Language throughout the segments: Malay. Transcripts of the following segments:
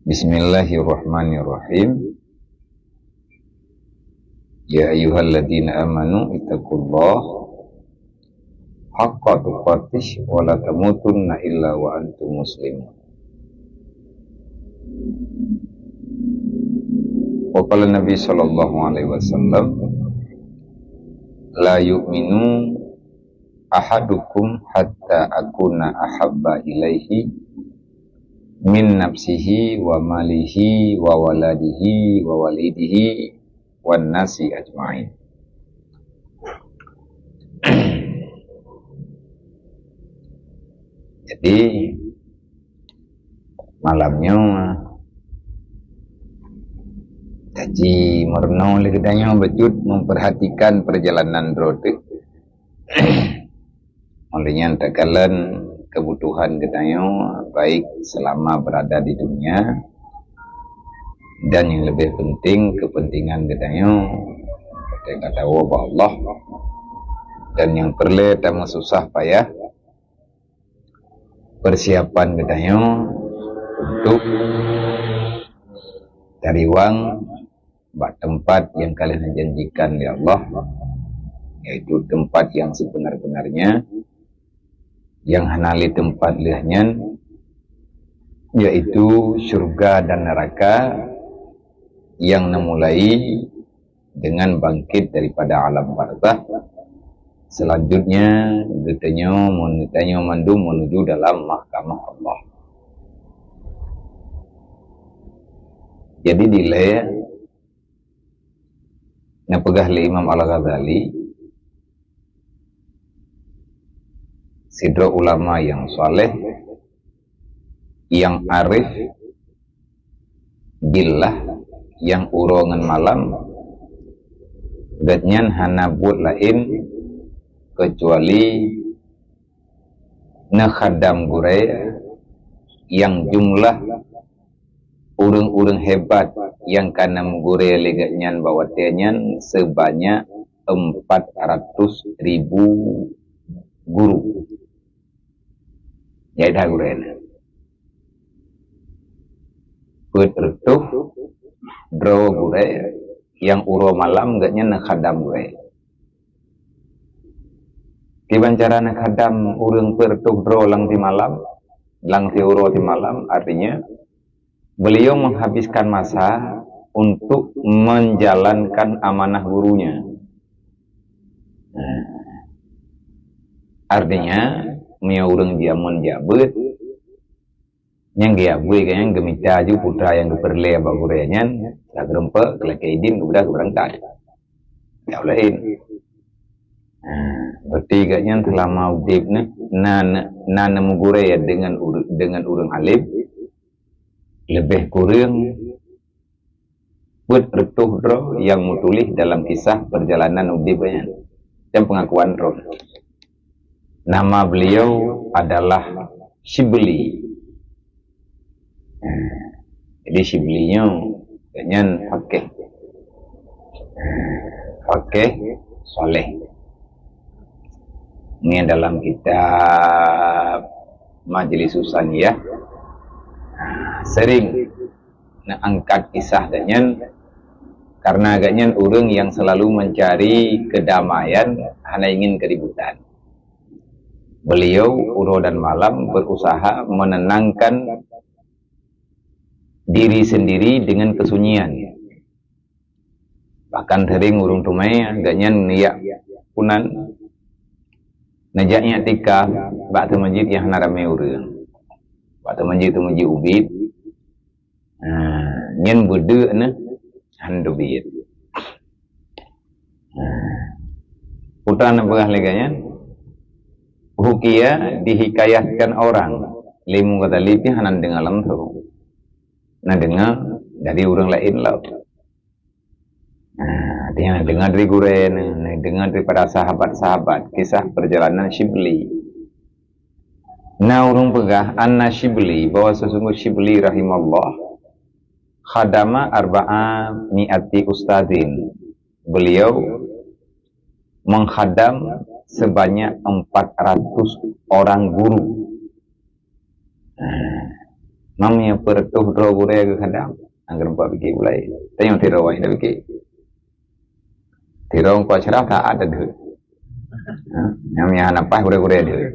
Bismillahirrahmanirrahim. Ya ayyuhalladzina amanu ittaqullaha haqqa tuqatih wa la tamutunna illa wa antum muslimun. Wa qala Nabi sallallahu alaihi wasallam, la yu'minu ahadukum hatta akuna ahabba ilaihi min nafsihi wa malihi wa waladihi wa walidihi wan nasi ajma'in. Jadi malamnya Taji merenung legedanya becut memperhatikan perjalanan rute. Olehnya takalan kebutuhan katanya baik selama berada di dunia, dan yang lebih penting kepentingan katanya kata Allah, dan yang perlu tamu susah payah persiapan katanya untuk cari uang bak tempat yang kalian janjikan ya Allah, yaitu tempat yang sebenar-benarnya, yang hanali tempat lihnya, yaitu surga dan neraka, yang memulai dengan bangkit daripada alam barzakh. Selanjutnya getanya mandu menuju dalam mahkamah Allah. Jadi dilai napegah li Imam Al-Ghazali, sidra ulama yang saleh, yang arif billah, yang urongan malam, gatnyan hanabut lain kecuali nakhadam guraya yang jumlah urang-urang hebat yang kana mugure legatnyan bawatenyan sebanyak 400.000 guru. Ya dah gurena. Betul draw gure yang uro malam gatnya nakhadam gure. Kiban cara nakhadam urang pertuh draw lang di malam, lang di uro di malam, artinya beliau menghabiskan masa untuk menjalankan amanah gurunya. Artinya mia urang dia menjabat yang dia bui kayaknya gemita ju putra yang keperle abak gurenya tak gerempe kelakaidin kemudian keberangkat ya lain. Berarti kayaknya selama udip na mugure ya dengan urang alim lebih kurang buat retuh roh yang mutulih dalam kisah perjalanan udipnya dan pengakuan roh. Nama beliau adalah Shibli. Jadi Shiblinya dengan fakih soleh. Ini dalam kitab Majelis Susaniyah sering angkat kisah dengan, karena agaknya orang yang selalu mencari kedamaian hanya ingin keributan. Beliau uro dan malam berusaha menenangkan diri sendiri dengan kesunyian. Bahkan sering urung tumai agaknya niat punan najaknya tika bak masjid yang narame urang. Bak masjid tu masjid ubid. Nyen bude na handubit. Putra na begah leganya Ruqyah dihikayatkan orang limu kata lipi hanan dengar lam tu. Nah dengar dari orang lain lah. Dia dengar dari guren, dengar daripada sahabat-sahabat kisah perjalanan Shibli. Nah orang pegah anna Shibli, bahwa sesungguh Shibli rahimahullah khadama arba'a mi'ati ustadzin. Beliau menghadam sebanyak 400 orang guru. Mamnya pertuh draw gure ke kadang. Angger empat biki mulai. Tanya tiro wai dah biki. Tiro ko cerah tak ada deh. Namanya nampak gure-gure dia.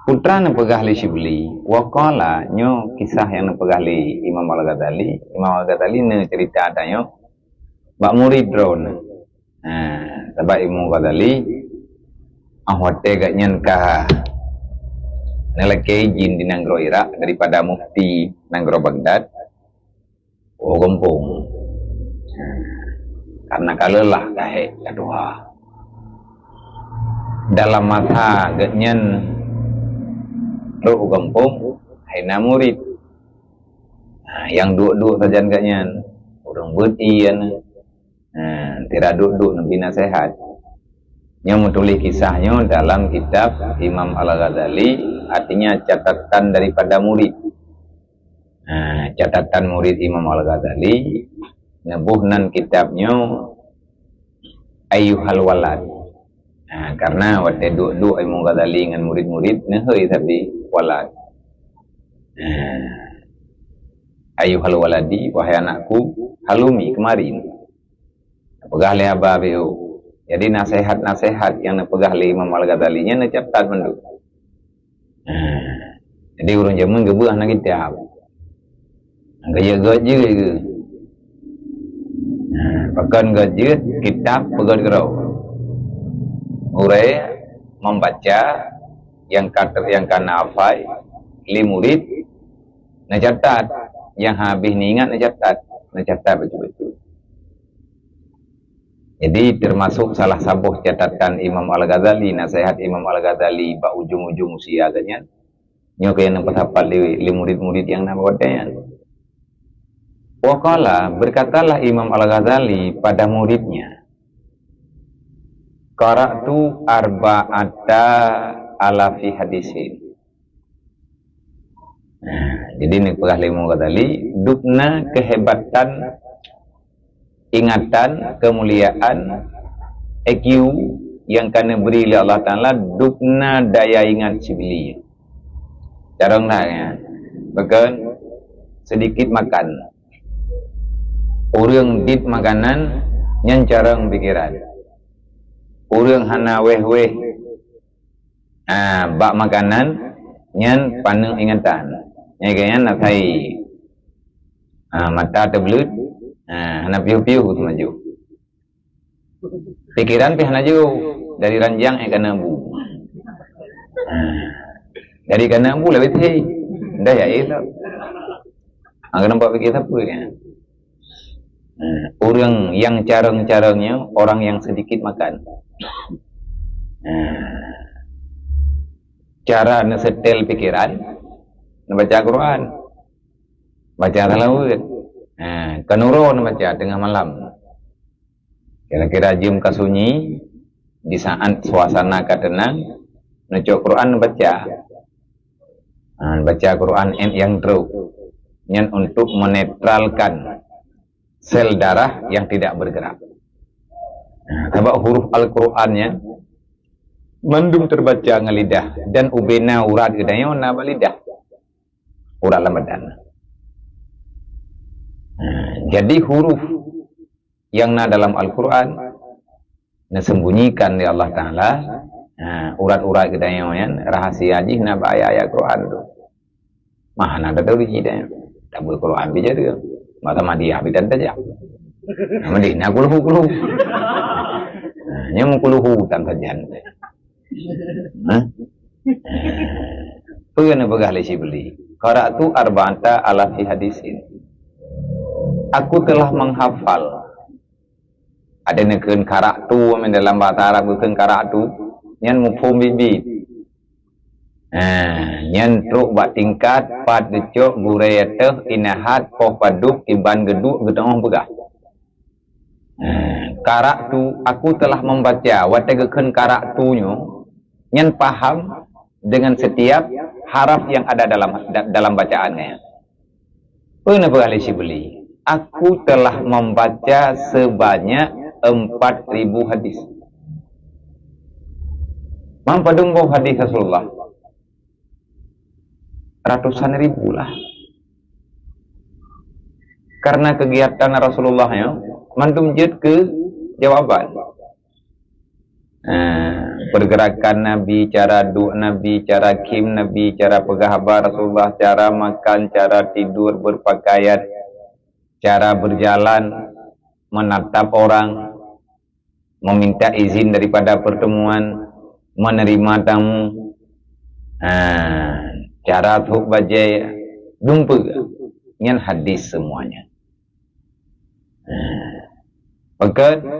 Putra na pegahli Shibli, wakala nyo kisah yang na pegahli Imam Al-Ghazali. Imam Al-Ghazali na cerita adanya bak murid drone. Sebab Imam Al-Ghazali ahwate gak nyanka nalake izin di Nanggro Irak daripada mufti Nanggro Baghdad. Gompong. Karena kalelah kahek kedua. Dalam mata gak nyan Ruh gampung, haina murid. Yang duk-duk saja agaknya, orang berian, tidak duk-duk nabi nasihat. Yang menulis kisahnya dalam kitab Imam Al-Ghazali, artinya catatan daripada murid. Catatan murid Imam Al-Ghazali, nebuhnan kitabnya Ayyuhal Walad. Karena waktu duk-duk Imam Ghazali dengan murid-murid, nehoi tapi walad. Ayyuhal waladi, wahai anakku, halumi kemarin. Pegah le abah beo. Jadi nasihat-nasihat yang pegah le Imam Al-Ghazali nya catat menduk. Jadi urang jaman gebuah nak kitab. Gaya-gaya ke. Pakan gaya kitab pegah gerau. Urai membaca yang kana hafai li murid nacatat yang habis ni ingat nacatat betul-betul. Jadi termasuk salah satu catatan Imam Al-Ghazali, nasihat Imam Al-Ghazali ba ujung-ujung usia agaknya nyo kaya nampak hafal li murid-murid yang nama wadanya. Waqala berkatalah Imam Al-Ghazali pada muridnya, qara'tu arba'ata alafi hadisin. Jadi ini pegah Imam Ghazali dukna kehebatan, ingatan, kemuliaan, EQ yang kena beri oleh Allah Ta'ala, dukna daya ingat Shibli. Carang nak ya, bahkan sedikit makan. Orang dit makanan, nyan carang pikiran. Orang hana weh-weh bak makanan nyan paneng ingatan nyai kayan nak hai mata terbelut hana piu-piu maju pikiran pi hana jauh dari ranjang kena bu dari kena bu lebih teh dah ya elok angka nampak fikir apa kan. Orang yang carang-carangnya orang yang sedikit makan. Cara setel pikiran, baca Quran, baca talawud, kanuro baca tengah malam. Kira-kira jam kasunyi di saat suasana tenang, baca Quran baca Quran yang teruk, yang untuk menetralkan sel darah yang tidak bergerak. Sebab huruf Al-Qurannya mandum terbaca ngelidah dan ubena urat gedanya na lidah urat lamadan. Jadi huruf yang na dalam Al-Quran disembunyikan di Allah Ta'ala, urat-urat gedanya rahasia jih na ayat-ayat Quran tu. Mana ada tahu dia tak boleh Quran bicara. Mata madiah bidan saja. Mandi nak kuluh. Yang kuluh tanpa jan. Pengen begali Shibli. Qara'tu arba'ata alafi hadisin. Aku telah menghafal. Ada nekeun qara'tu dalam bahasa Arab nekeun qara'tu nyan mufhum bibit. Nyan truk bak tingkat pad decok gurayateh inahat poh paduk iban geduk gedong begah. Qara'tu aku telah membaca wategekeun qara'tunyo nyan paham dengan setiap haraf yang ada dalam bacaannya. Pernah berkali Shibli, aku telah membaca sebanyak 4.000 hadis. Mampadung hadis Rasulullah. ratusan ribu lah. Karena kegiatan Rasulullah ya, mantum jid ke jawaban. Pergerakan Nabi, cara duduk Nabi, cara kim Nabi, cara pegahabar Rasulullah, cara makan, cara tidur, berpakaian, cara berjalan, menatap orang, meminta izin daripada pertemuan, menerima tamu, cara thuk bajai, dumpa dengan hadis semuanya.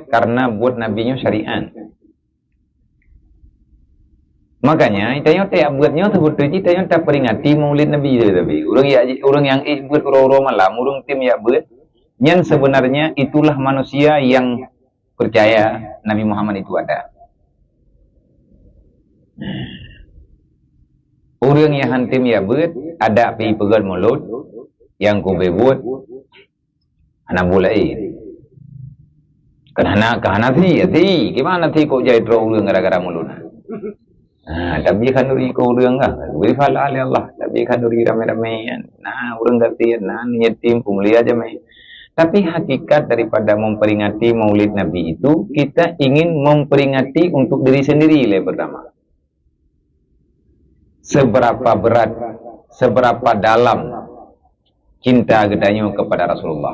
Karena buat nabinya syariat. Makanya kita tak buatnya sebetulnya kita tak peringati maulid Nabi itu tapi orang yang buat orang malam, orang tim ya buat. Yang sebenarnya itulah manusia yang percaya Nabi Muhammad itu ada. Orang yang hantim ya buat ada pi pegal mulut yang ku buat anak bulai. Kerana thi gimana thi kok jadi orang gara-gara mulut. Tapi kan duri ko orang lah. Wei fala Allah. Tapi kan duri ramai-ramai. Orang gatian, nyetim pumulia aja mai. Tapi hakikat daripada memperingati Maulid Nabi itu kita ingin memperingati untuk diri sendiri pertama. Seberapa berat, seberapa dalam cinta gedanya kepada Rasulullah.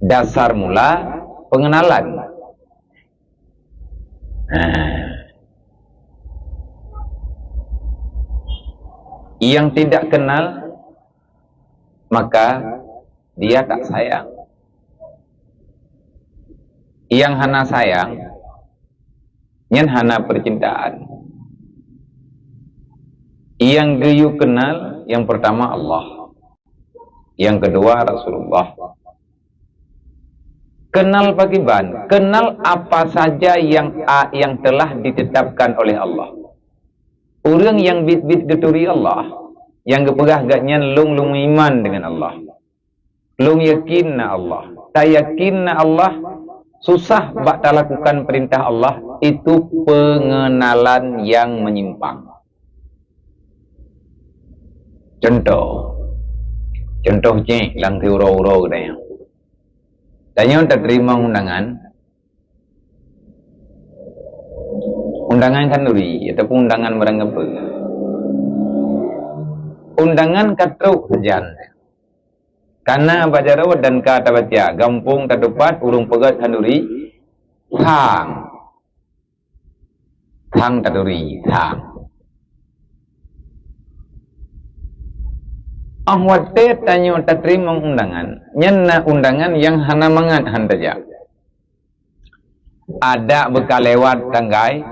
Dasar mula pengenalan. Yang tidak kenal maka dia tak sayang. Yang hana sayang yang hana percintaan. Yang geyu kenal yang pertama Allah, yang kedua Rasulullah. Kenal pakiban, kenal apa saja yang telah ditetapkan oleh Allah. Orang yang bit-bit geturi Allah, yang kepegah gaknya long iman dengan Allah, long yakinna Allah, tak yakinna Allah, susah bak tak lakukan perintah Allah, itu pengenalan yang menyimpang. Contoh cik lang uro-uro katanya. Tanya tak terima undangan kanduri ataupun undangan barang apa. Undangan katruk sejan. Karena baca rawat dan kata baca gampung terdepat urung pegat kanduri thang kanduri thang. Ahwate tanya tak terima undangan. Nyena undangan yang hana mangat hantaja. Ada bekal lewat tanggai,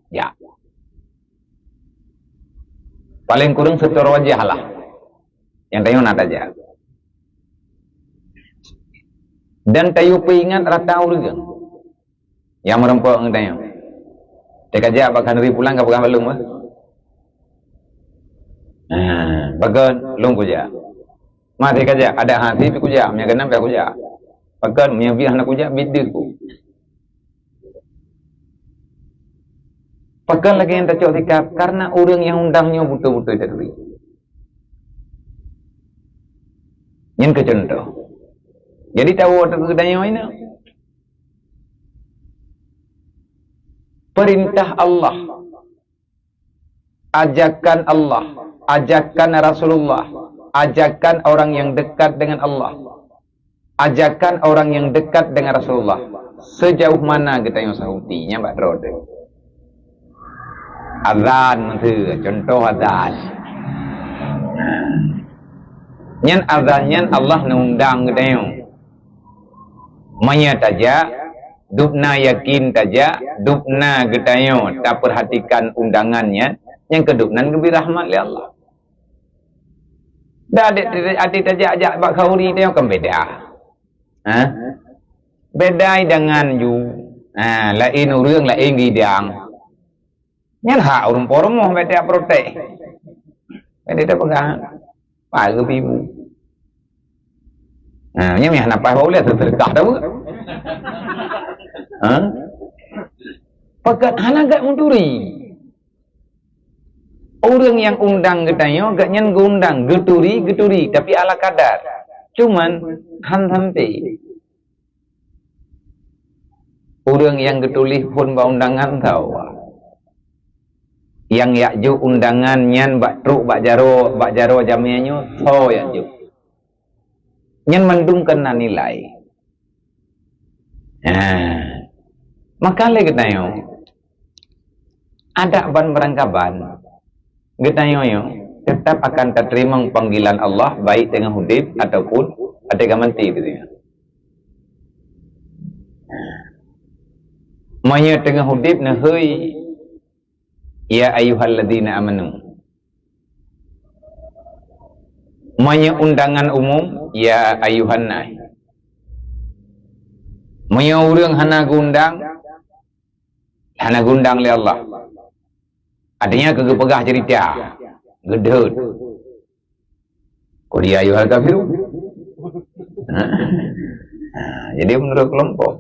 ya. Paling kurang setor wajah lah. Yang tayo nak aja. Dan tayo peingat rata urang. Yang merempok ng tayo. Teka aja bakal nari pulang ke pegang belum? Bagan long kuja. Mati kaja ada hati pi kuja, nya ganam pi kuja. Bagan nya bi anak kuja bidiku. Bagan lagi yang tak sikap karena orang yang undangnya betul-betul tadi. Yang kecontoh. Jadi tahu ada kedanya ini. Perintah Allah, ajakan Allah, ajakan Rasulullah, ajakan orang yang dekat dengan Allah, ajakan orang yang dekat dengan Rasulullah. Sejauh mana kita yang sahutinya Mbak Rode? Azan itu contoh azan. Nyan azan nyan Allah nundang kita yang maya taja, dupna yakin taja, dupna kita yang tak perhatikan undangannya. Yang kedua, lebih rahmat oleh Allah. Dah adik ajak bak khauri dia kan beda. Beda dengan you. Lain urang lain gidang. Nyan hak urang poromoh beda protek. Beda dah pegang. Pai ke ibu. Nya meh napa boleh terdekat dah. Pakat anak gak munduri. Orang yang undang katanya gak nyen undang geturi tapi ala kadar. Cuman sampai orang yang getulih pun ba undangan tahu. Yang yakju undangan nyen bak truk bak jaro jamiannya so yakju. Nyen mendungkan nilai. Nah, maka le katanya ada ban berangkaban. Katanya yo tetap akan terima panggilan Allah baik dengan hidup ataupun ketika mati gitu ya. Manya tengah hidup na heuy ya ayyuhalladzina amanu. Manya undangan umum ya ayyuhan nas. Manya urang hana gundang li Allah. Adanya kegepegah cerita gedut. Qul ya ayyuhal kafirun. Jadi menurut kelompok.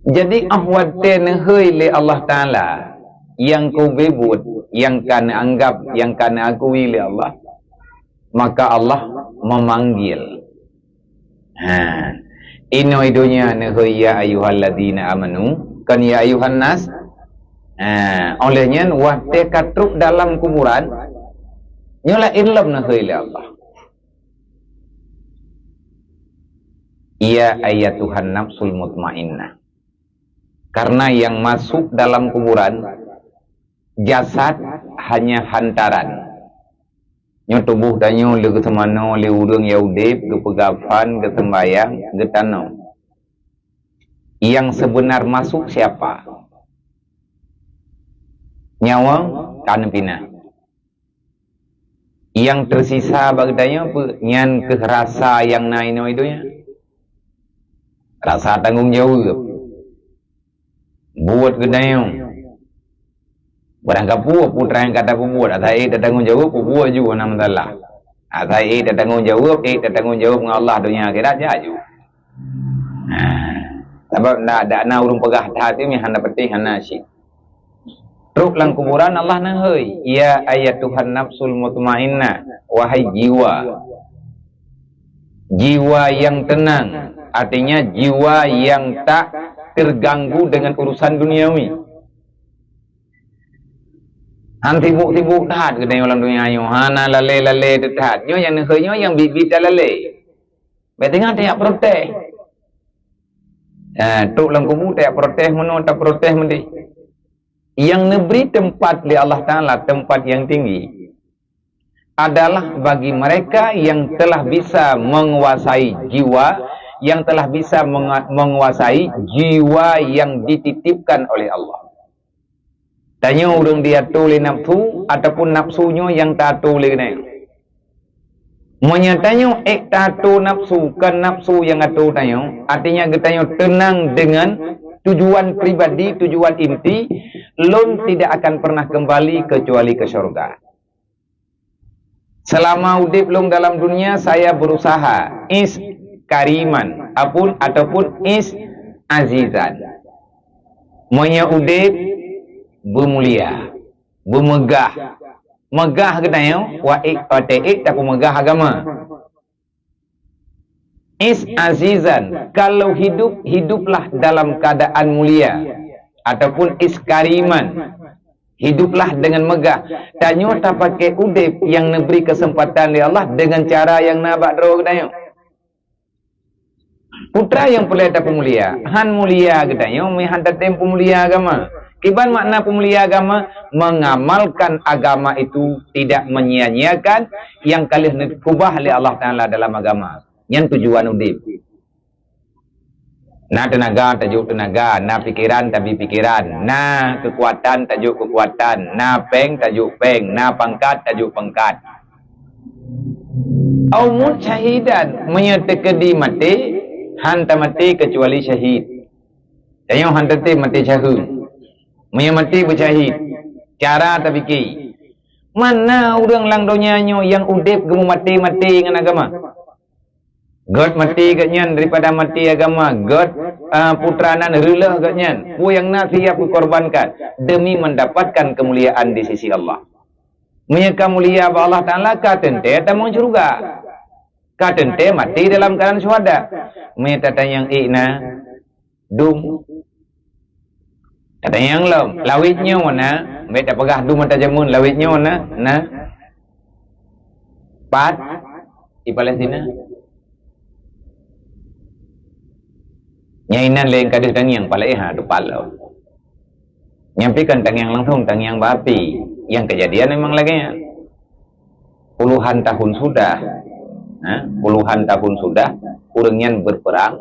Jadi ahwate nehoi li Allah Ta'ala yang kau bebut, yang kana anggap, yang kana akui li Allah, maka Allah memanggil. Ino idunya nehoi ya ayyuhalladzina amanu, kan ya ayyuhan nas. Olehnya wate katruk dalam kuburan nyola ilab nehoi li Allah. Ya ayatuhan nafsul mutmainnah. Karena yang masuk dalam kuburan jasad hanya hantaran. Nyo tubuh danyo le kesemano le urang ya udip ke pegafan ke sembayang ke tanau. Yang sebenar masuk siapa? Nyawa kan pina. Yang tersisa bagdanya nyan ke rasa yang naino idunya. Rasa tanggung jawab. Buat gedayong. Barangkali putra yang kata buat, atai tanggung jawab buat juga nama Allah. Atai tanggung jawab dengan Allah dunia akhirat jaju. Sebab nak urung pegah hati mi hana peti hana syik. Truk lang kuburan Allah nahoi, ya ayatuhan nafsul mutmainnah, wahai jiwa. Jiwa yang tenang, artinya jiwa yang tak terganggu dengan urusan duniawi. Han tibuk tahat ke dalam dunia yo, hana lale tahat. Nyo yang nehoi nyo yang bibit lale. Betengah tak protes. Tuk lang kubu tak protes meno tak protes mendi. Yang neberi tempat di Allah Ta'ala, tempat yang tinggi adalah bagi mereka yang telah bisa menguasai jiwa, yang telah bisa menguasai jiwa yang dititipkan oleh Allah. Tanya urang dia tuli nafsu ataupun nafsunya yang tak tuli kena. Menyatanya tatu nafsu kan nafsu yang atu tanya, artinya kita tenang dengan tujuan pribadi, tujuan inti, lon tidak akan pernah kembali kecuali ke syurga. Selama udip long dalam dunia saya berusaha is kariman ataupun is azizan. Monya udip bermulia, bermegah. Megah katanya wa ik tak megah agama. Is azizan, kalau hiduplah dalam keadaan mulia, ataupun is kariman, hiduplah dengan megah. Tanyo tak pakai udip yang memberi kesempatan oleh Allah dengan cara yang nabak roh katanya. Putra yang pelita pemulia, han mulia katanya, han tatem pemulia agama. Kiban makna pemulia agama, mengamalkan agama itu tidak menyia-nyiakan yang kali kubah oleh Allah Ta'ala dalam agama. Yang tujuan udip. Na tenaga tajuk tenaga, na pikiran tapi pikiran, na kekuatan tajuk kekuatan, na peng tajuk peng, na pangkat tajuk pangkat. Aumut syahidan, menyertekedi mati, hanta mati kecuali syahid. Tanya hanta mati syahid. Mati bersyahid. Cara tapi ki. Mana orang lang donyanya yang udip gemu mati dengan agama? God mati katnya daripada mati agama. God putranan rela katnya. Pu yang nak siap dikorbankan demi mendapatkan kemuliaan di sisi Allah. Mereka mulia Allah Ta'ala katente tamu surga. Katente mati dalam keadaan syuhada. Mereka yang ikna dum. Kata yang lawitnya mana? Mereka pegah dum mata jamun lawitnya mana? Nah. Pat di Palestina. Nyainan lain kadang tangiang palaiha tu palau. Nyampaikan tangiang langsung tangiang bapi. Yang kejadian memang lagi puluhan tahun sudah. Puluhan tahun sudah orangnya berperang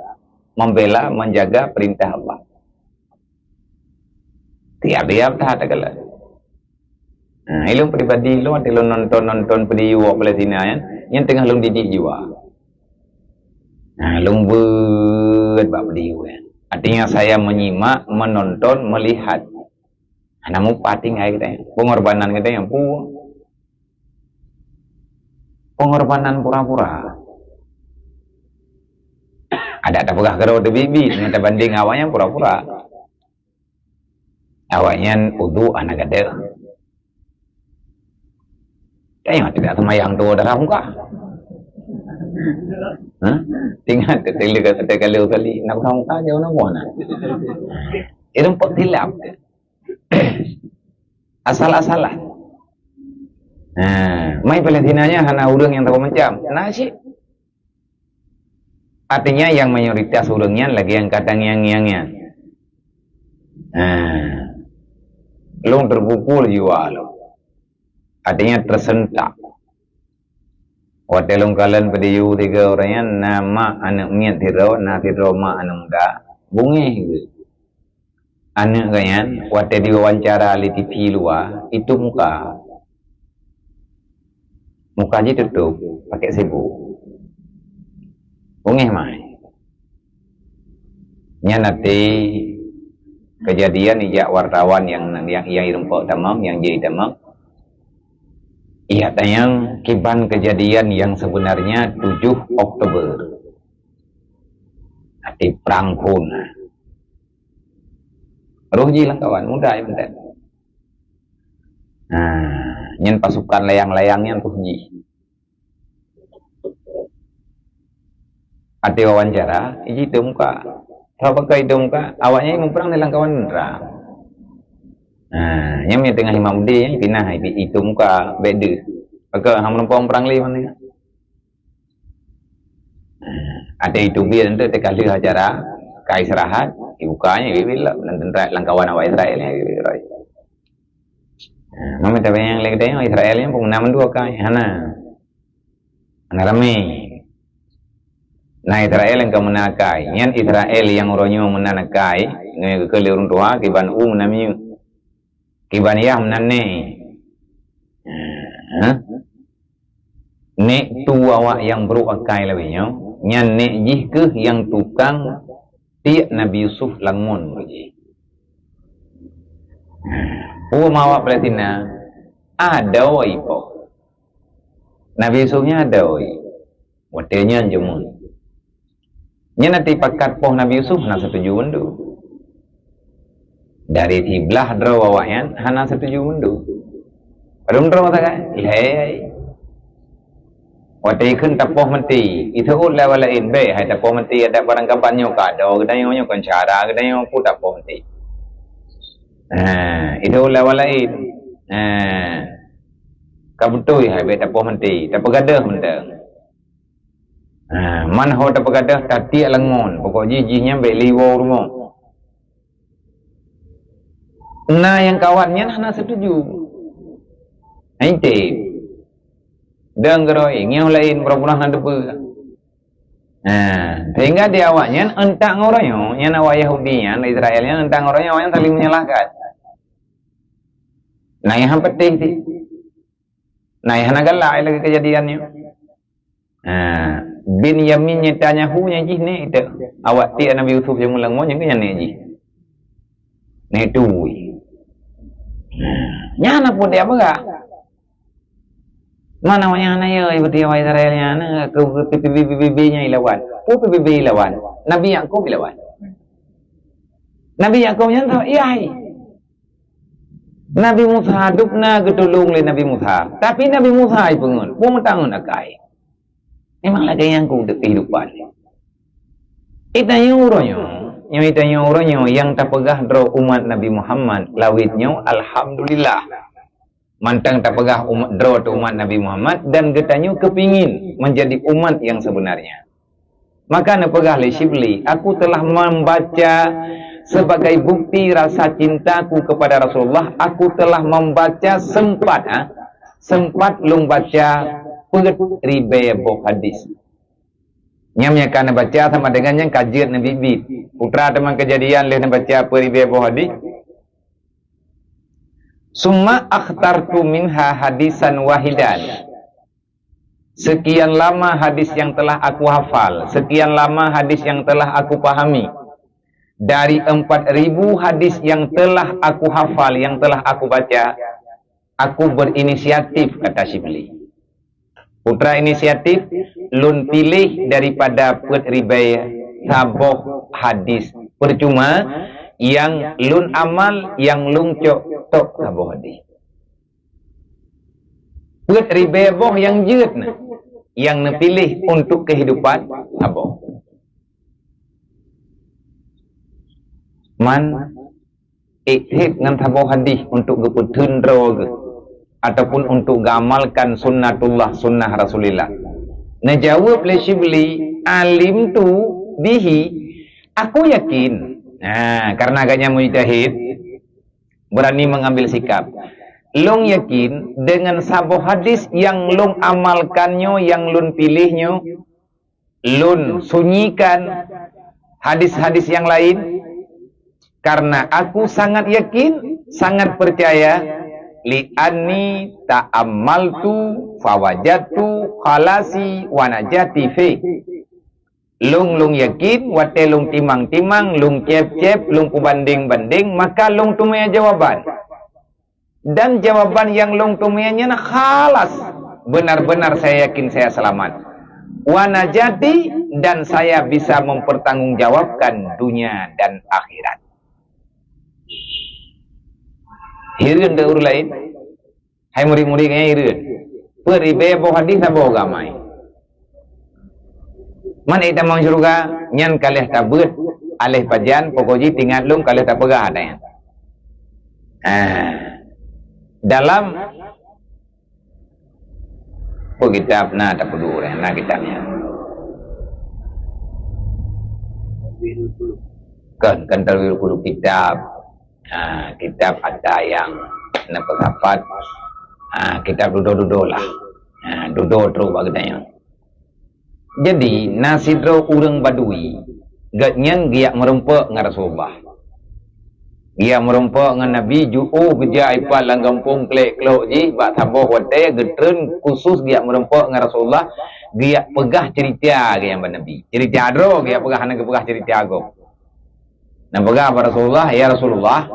membela menjaga perintah Allah. Tiap-tiap tak ada kala. Ilmu pribadi lu ada lu nonton video Palestina yang tengah lu didik jiwa. Lu buat video artinya saya menyimak, menonton, melihat. Namun pating aja kita, pengorbanan kita yang pengorbanan pura-pura. Ada pegah kerau de bibi, kita banding awalnya pura-pura. Awalnya udu anak gede. Tengok tidak semayang tu dalam muka. Tinggal kali nak tahu muka jauh nak mana. Itu pot tilap. Asal-asalah. Mai Palestinanya hana urang yang tahu macam. Nasi. Artinya yang mayoritas urangnya lagi yang kadang yang. Long terpukul jiwa lo. Artinya tersentak. Hotel kalian pada yu 3 orangnya nama anak miat tiro, na tiro ma anak muda. Bungi anak kalian waktu diwawancara di TV luar itu muka aja tutup pakai sibuk bungeh mai nya nanti kejadian ijak wartawan yang irempok tamam yang jadi tamam iya tayang kiban kejadian yang sebenarnya 7 Oktober nanti perang pun Rohji lah kawan, mudah ya bentar. Nyen pasukan layang-layangnya Rohji. Ada wawancara, iji itu muka. Kalau pakai itu muka, awaknya memperang dalam kawan nera. Yang tengah Imam Budi, yang pinah itu muka beda. Pakai ham lempong perang lagi mana? Ada itu biar nanti tekali acara, kai serahat. Bukanya bila langkawan awak Israel ni. Mama tapi yang lagi tengok Israel yang pengumuman 2 kali. Hana ramai. Nah Israel yang kemenakai. Yang Israel yang orangnya menakai. Ini kelirun tua kiban menamiu. Kiban yah menane. Nek tu awak yang beruakai lebihnya. Yang nek jih yang tukang tiap Nabi Yusuf langun lagi. Mawak Palestina ada ipo. Nabi Yusufnya ada Watenya jemun. Nya nanti pakat poh Nabi Yusuf hana setuju mundu. Dari tiblah draw awaknya hana setuju mundu. Padahal draw tak leh. Waktu ikun tapoh mati, itu ulah walain be, hai tapoh mati ada barang kampanye kado, kedai kan cara, kedai pun tapoh mati. Itu ulah walain. Kabutui hai be tapoh mati, tapoh gadah mentang. Man ho tapoh gadah tati langon, pokok jijinya be liwo rumah. Nah yang kawannya hana setuju. Ainte. Dan geroi yang lain berapa nak depa. Sehingga dia awaknya entang orangnya, yang awak Yahudinya, Israelnya entang orangnya awak yang saling menyalahkan. Nah yang penting sih. Nah yang nagalak lagi kejadiannya. Bin Yamin nyetanya hunya jih ni itu. Awak ti Nabi Yusuf yang mulang mo yang ni jih. Ni tu. Nyana pun dia apa? Mana yang naya seperti awak Israelnya ke PBB-nya ilawan. PBB ilawan. Nabi Yakub ilawan. Nabi Yakubnya tahu, iya. Nabi Musa dukna getulung le Nabi Musa. Tapi Nabi Musa ai pengun, pun mentangun akai. Memang lagi yang ku kehidupan. Itanya uronyo, yang tak pegah dro umat Nabi Muhammad lawitnya alhamdulillah. Mantang tak pegah dro umat Nabi Muhammad dan getanyo kepingin menjadi umat yang sebenarnya. Maka na pegah le Shibli, aku telah membaca sebagai bukti rasa cintaku kepada Rasulullah, aku telah membaca sempat lung baca peget ribu hadis. Nyamnya kana baca sama dengan yang kajian Nabi Bibit. Putra teman kejadian leh baca ribu hadis. Summa akhtartu minha hadisan wahidan. Sekian lama hadis yang telah aku hafal, sekian lama hadis yang telah aku pahami. Dari 4.000 hadis yang telah aku hafal, yang telah aku baca, aku berinisiatif, kata Shibli. Putra inisiatif, lun pilih daripada ribai saboh hadis. Percuma, yang lun amal, yang lun tok saboh hadis. Ribai boh yang jeut, yang nepilih untuk kehidupan saboh. Man ikhid dengan tabuh hadis untuk geputun drog ataupun untuk gamalkan sunnatullah sunnah Rasulullah. Najawab le Shibli, alim tu bihi, aku yakin. Nah, karena agaknya mujtahid berani mengambil sikap. Long yakin dengan sabuh hadis yang long amalkannya, yang lun pilihnya, lun sunyikan hadis-hadis yang lain. Karena aku sangat yakin, sangat percaya, li'anni ta'ammaltu fawajatu khalasi wanajati fi. Lung yakin, wate lung timang-timang, lung cep-cep, lung kubanding-banding, maka lung tumaya jawaban. Dan jawaban yang lung tumayanya khalas. Benar-benar saya yakin saya selamat. Wanajati, dan saya bisa mempertanggungjawabkan dunia dan akhirat. Hirun ke urut lain, hai murid-murid kaya hirun. Peribe boh hadis boh gamai. Man ita mau surga, nyan kalih tabut, alih pajan, pokoji tinggal lung kalih tak pegah adanya. Dalam kitab na tak peduli, na kitabnya. Kan terlalu kitab. Kitab ada yang napasapat, kitab dudo lah, dudo terus bagainya. Jadi nasidro urang badui, gatnyan dia merempak dengan Rasulullah, dia merempak dengan Nabi juo kerja ipal langgampung klek klok ji, bak saboh wate getren khusus dia merempak dengan Rasulullah, dia pegah cerita yang Nabi, cerita adro dia pegah nak pegah cerita agok. Nah pegah Rasulullah, ya Rasulullah,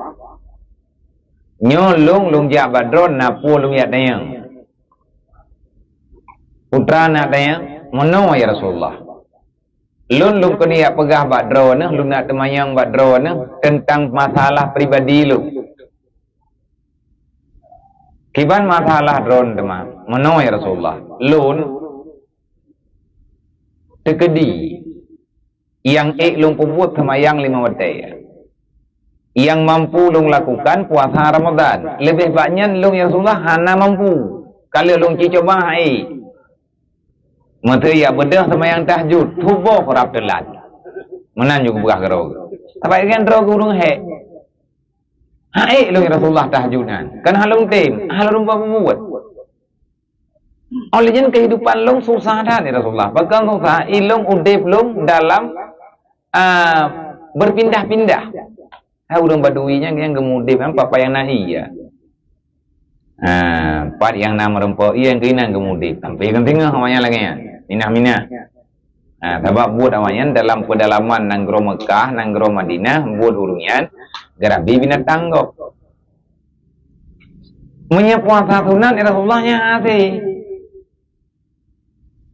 nyolong jak badron napu lung yak dayang. Putra nak dayang, mono ya Rasulullah. Lung kini yak pegah badron, lung nak temayang badron tentang masalah pribadi lung. Kiban masalah dron teman, mono ya Rasulullah. Lun tekedi. Yang lung puput semayang 5 waktu. Yang mampu lung lakukan puasa Ramadan. Lebih banyak lung yang Rasulullah hana mampu. Kalau lung coba mata ya bedah semayang tahajud, tubuh korap telat. Menan juga buka gerog. Tapi kan gerog urung he. Lung Rasulullah tahajudan. Kan halung tim, halung pembuat. Oleh jen kehidupan lung susah dah ni Rasulullah. Bahkan susah, ilung udip lung dalam berpindah-pindah. Urang baduinya yang gemudip kan papa yang nahi ya. Part yang nama rempok yang kena gemudip. Sampai kan tengah awalnya lagi ya. Minah-minah. Sebab buat awalnya dalam pedalaman nanggro Mekah, nanggro Madinah, buat urungan gerabi binatang kok. Menyepuasa sunat Rasulullahnya hati.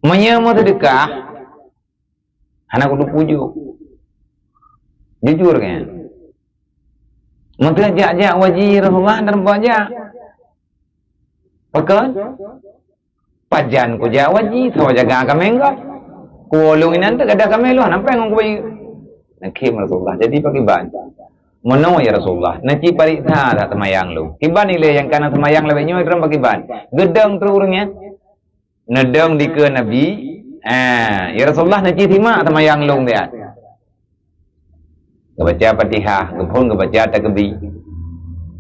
Menyemu sedekah, anak kudu pujuk. Jujur kan? Maka jak wajib Rasulullah dan bajak. Betul? Pajan ku jak wajib, so jaga kami enggak. Ku ulung ini nanti kada kami lu, nampak ngong ku bayi. Nakim Rasulullah, jadi pakai ban. Mano ya Rasulullah, nanti pariksa tak temayang lu. Kiban nilai yang kanan temayang lebih nyoy terang pakai ban. Gedang terurungnya. Nedang di ke Nabi. Ya Rasulullah nanti terima temayang lu dia. Kebaca Fatihah, kepun kebaca takbir.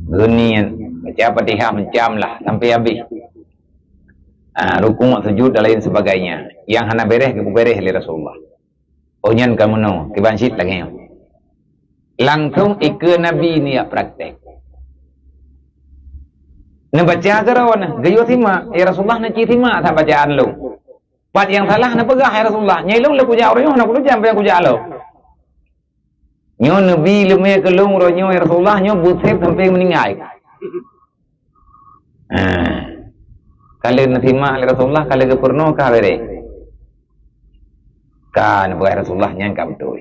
Gunian, baca Fatihah mencam lah sampai habis. Rukun sujud dan lain sebagainya. Yang hana bereh ke bereh li Rasulullah. Onyan kamu no, kibansit lagi. Langsung ikut Nabi ni praktek. Nak baca ke rawan? Gayo sima, ya Rasulullah nak cima tak bacaan lu. Pat yang salah nak pegah ya Rasulullah. Nyai lu nak kuja orang nak kuja sampai kuja lu. Nyo Nabi lu me kelung ro nyo ya Rasulullah nyo busep sampai meninggal. Kalau nak terima oleh Rasulullah, kalau ke purno kah bere? Kan buat Rasulullah yang kam tu.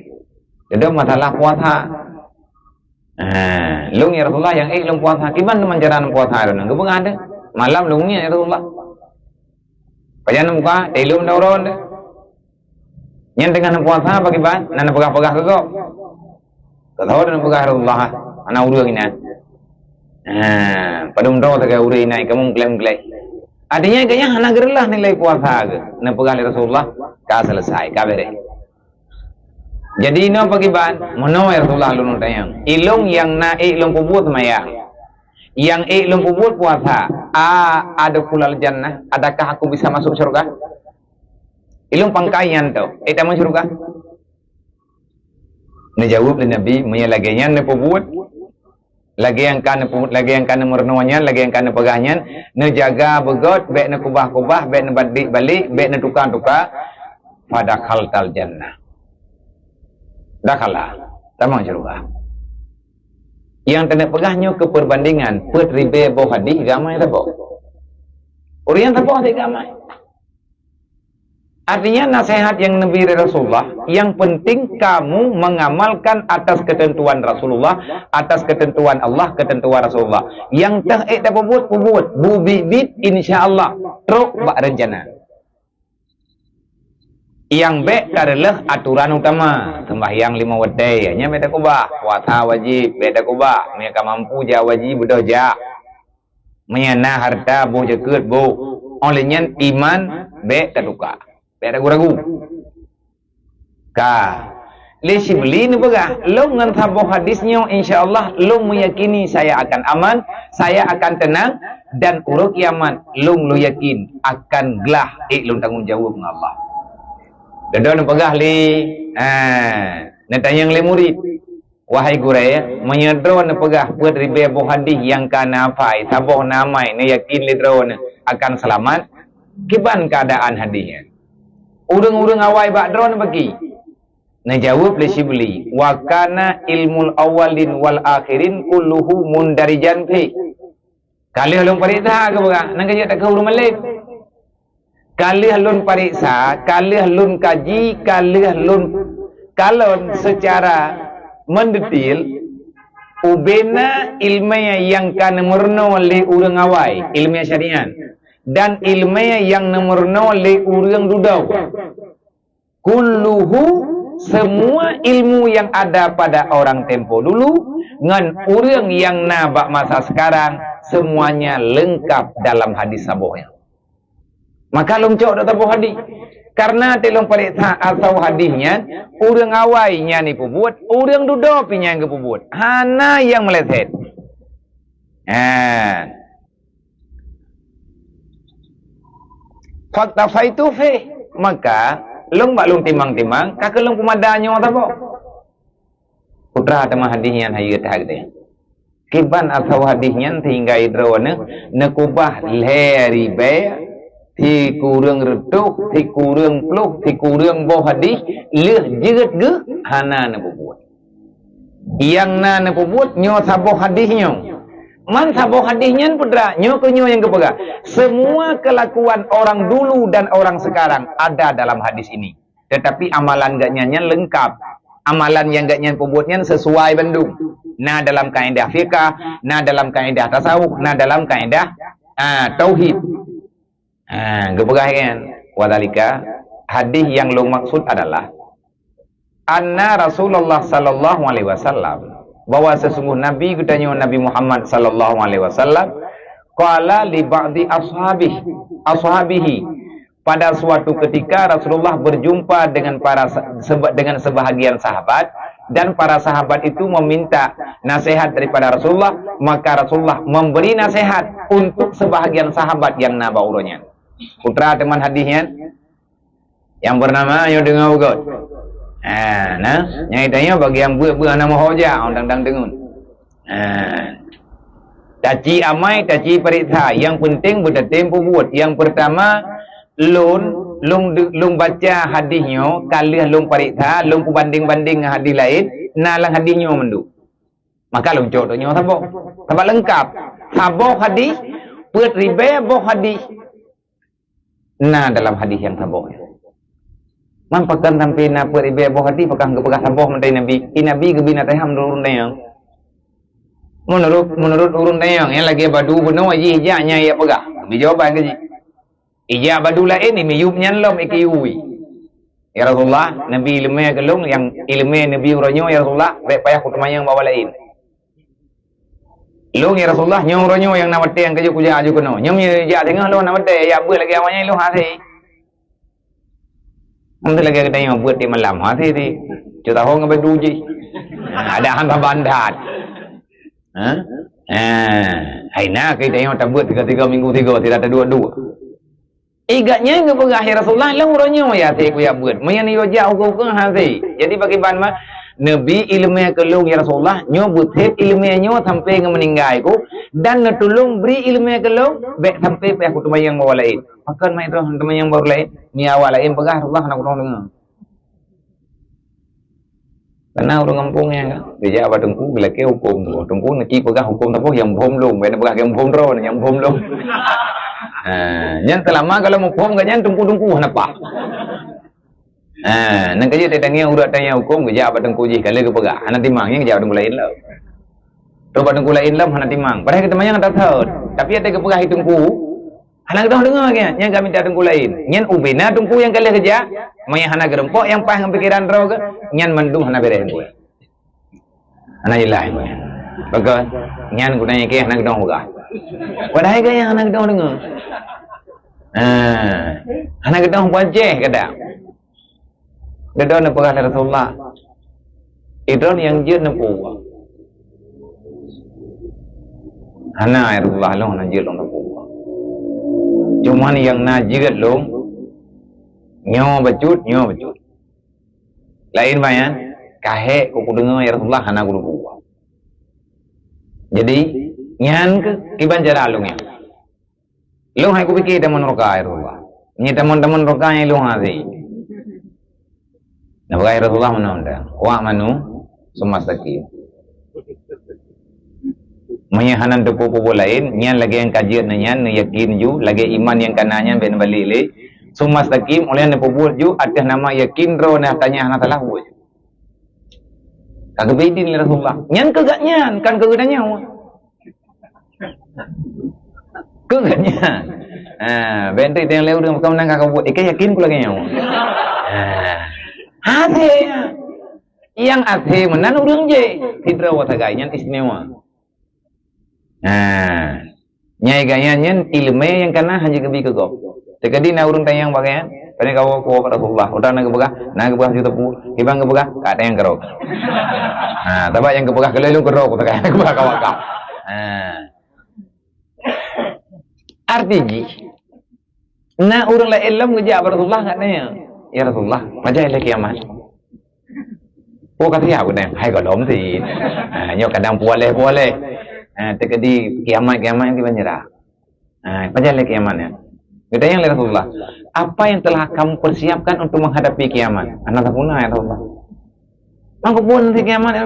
Jadi masalah puasa. Lung ya Rasulullah yang lung puasa. Kiban teman jalan puasa itu nang kebun ada. Malam lungnya ya Rasulullah. Pajan muka, ilum dauron. Yang dengan puasa bagi ban, nana pegah-pegah ke kau. Tahu dan pegah Rasulullah. Anak urang ini. Padum doa tak urang ini kamu klaim-klaim. Adanya kayaknya anak gerlah nilai puasa ke. Nak pegah Rasulullah, kah selesai, kah bere. Jadi no pagi ban, mono Rasulullah lu tayang. Ilung yang na ilung kubur semaya. Yang ilung kubur puasa. Ada kulal jannah. Adakah aku bisa masuk surga? Ilung pangkaian tu. Taman surga. Najawab Nabi menyalaginya ne pebut. Lagi yang kan mernuanya, lagi yang kan pegahnya, nejaga begot, bek ne kubah-kubah, bek ne balik, bek ne tukar-tukar, pada khaltal jannah. Dah kalah, tamang surga. Yang tanda pegahnya ke perbandingan, pet ribe boh hadis gamai tabo. Orian tabo hadis gamai. Artinya nasihat yang Nabi Rasulullah, yang penting kamu mengamalkan atas ketentuan Rasulullah, atas ketentuan Allah, ketentuan Rasulullah. Yang tak pebut, bubibit insyaAllah, truk bak rencana. Yang baik adalah aturan utama. Sembahyang 5 waktu, hanya beda kubah, puasa wajib, beda kubah, mereka mampu jah wajib, bedah jah. Menyana harta, boh jeket, boh. Olehnya iman, baik terduka. Beda ragu-ragu. Lesi beli ni pegah. Lo ngan sabuh hadisnya, insyaAllah lo meyakini saya akan aman, saya akan tenang, dan urut kiamat lo yakin akan gelah lo tanggung jawab dengan Allah. Dadon pegah li. Natanya yang le murid. Wahai guraya, menyedron pegah buat ribe buh hadis yang kana fai, sabuh namai, ne yakin li dron akan selamat. Kiban keadaan hadisnya. Urang-urang awai bak drone bagi. Najawab le Syibli, wa kana ilmul awalin wal akhirin kulluhu mundarijan fi. Kali halun pariksa ke bega, nang kaji tak ke urang malik. Kali halun pariksa, kali halun kaji, kali halun kalon secara mendetil ubena ilmiah yang kana murno le urang awai, ilmiah syariat. Dan ilmiah yang nomor 0 le urang dudau. Kulluhu, semua ilmu yang ada pada orang tempo dulu ngan urang yang nabak masa sekarang semuanya lengkap dalam hadis sabohnya. Maka long cok dak tabuh hadis. Karena telong periksa asal hadisnya, urang awainya ni pebut, urang dudau pinya yang pebut. Hana yang meleset. Fakta faitu fi, maka long bak long timang-timang kakak long pemadanya tabo. Putra tema hadisnya hayat hagde. Kiban asal hadisnya hingga idrone nekubah leri be ti kurang retuk, ti kurang pluk, ti kurang boh hadis leh jeget ge hana ne buat. Yang na ne buat nyo saboh hadisnya. Man saboh hadisnya pedra nyo yang kepegah. Semua kelakuan orang dulu dan orang sekarang ada dalam hadis ini. Tetapi amalan gak nyanyian lengkap. Amalan yang gak nyanyian pembuatnya sesuai bandung. na dalam kaedah fiqh, na dalam kaedah tasawuf, na dalam kaedah tauhid. Kepegah kan? Wadalika hadis yang long maksud adalah anna Rasulullah sallallahu alaihi wasallam, bahwa sesungguh Nabi katanya Nabi Muhammad sallallahu alaihi wasallam qala li ba'di ashabihi, pada suatu ketika Rasulullah berjumpa dengan sebahagian sahabat, dan para sahabat itu meminta nasihat daripada Rasulullah, maka Rasulullah memberi nasihat untuk sebahagian sahabat yang nabauranya. Putra teman hadisnya yang bernama ayo dengar ugot. Nyai tanya bagi yang buat nama hoja ondang-ondang dengun. Taci amai, taci perintah. Yang penting bertempo buat. Yang pertama, lung baca hadisnya, kali lung perintah, lung banding-banding hadis lain, nalang hadisnya mendu. Maka lung contohnya sabok. Sabak lengkap. Sabok hadis, buat ribe boh hadis. Nah dalam hadis yang sabok. Mampakan sampai na buat ribe boh hadis, pakang kepegah sabok mentai Nabi. Nabi gebina teham urun dayang. Menurut urun dayang yang lagi badu benar aja hijanya ya pegah. Nabi jawaban ke ji. Ija badu lain ni miyub nyanlom ikiyui. Ya Rasulullah, Nabi ilmu kelung yang ilmu Nabi uronyo ya Rasulullah, baik payah kutumayang bawa lain. Long ya Rasulullah, nyong uronyo yang namate yang keju kuja aju kuno. Nyong ya tengah lo namate ya buat lagi awalnya lo hati. Nanti lagi kita yang buat di malam hati di. Kita ho ngabe duji. Ada hantar bandat. Hai nak kita yang tak buat 3 minggu 3 tidak ada 2. Igaknya ke pegah ya Rasulullah lang uronyo ya te ku ya buat. Mayan yo ja hukum hati. Jadi bagi ban mah Nabi ilmu kelung ya Rasulullah nyo butet ilmu nyo sampai meninggal ku dan natulung beri ilmu kelung baik sampai pe aku tumayang bawa lain. Makan mai tu tumayang bawa lain ni awal lain pegah Rasulullah nak urang dengar. Karena orang kampungnya dia apa tengku bila ke hukum tu. Tengku nak pegah hukum tapo yang bom long, ben pegah yang bom ro yang bom long. Yang selama kalau mau hukum kan yang tungku-tungku kenapa? Nang kerja tetangnya urat tanya hukum kerja apa tengku je kalau ke pegah. Hana timangnya kerja tengku lain lah. Coba tengku lain lah hana timang. Padahal kita banyak tak tahu. Tapi ada ke pegah tengku. Hana kita dengar kan? Yang kami tak tengku lain. Yang ubina tengku yang kali kerja. Maya hana gerempok yang pas pikiran roh ke. Yang mendung hana beres tengku. Hana jelas. Bagus. Yang gunanya ke hana kita pegah. Padahal kan yang hana kita dengar. Hana kita wajah kadang. Kedua nak pegah Rasulullah. Itu yang je nak puas. Hana Rasulullah long nak je long nak puas. Cuma yang nak je long nyo becut. Lain bayan kahe ku dengar ya Rasulullah hana ku puas. Jadi nyan ke iban cara long ya. Long hai ku fikir teman roka ya Rasulullah. Ni teman-teman roka yang long hati. Nabi Rasulullah menanda, wa manu sumastaqim. Menyahanan tepu-tepu lain, nyan lagi yang kajian nyan yakin ju, lagi iman yang kananya ben balile. Sumastaqim oleh nepu ju atas nama yakin ro nah tanya hana salah bu. Kagak bedin Rasulullah. Nyan kagak nyan, kan kagak nyawa. Kagak nyan. Benteng yang leu dengan kau nang kagak buat, yakin pula nyawa. Hati yang hati menan urang je hidra watagai nyan istimewa. Nyai gayannya ilmu yang kana haji kebi kegop. Tekadi na urang tayang bagian, pada kau ko Rasulullah. Udah nak kebegah juta pu, ibang kebegah ka ada yang kerok. Tapi yang kebegah kelelung kerok tak kebegah kawaka. Artinya na urang la ilmu ngejak Rasulullah katanya. Ya Rasulullah, macam lagi kiamat. Oh kata ya aku nih, hai kalau mesti, nyok kadang boleh. Terjadi kiamat yang dibanjirah. Macam lagi kiamatnya. Kita yang Rasulullah, apa yang telah kamu persiapkan untuk menghadapi kiamat? Anak tak punya ya Rasulullah. Aku pun nanti kiamat ya.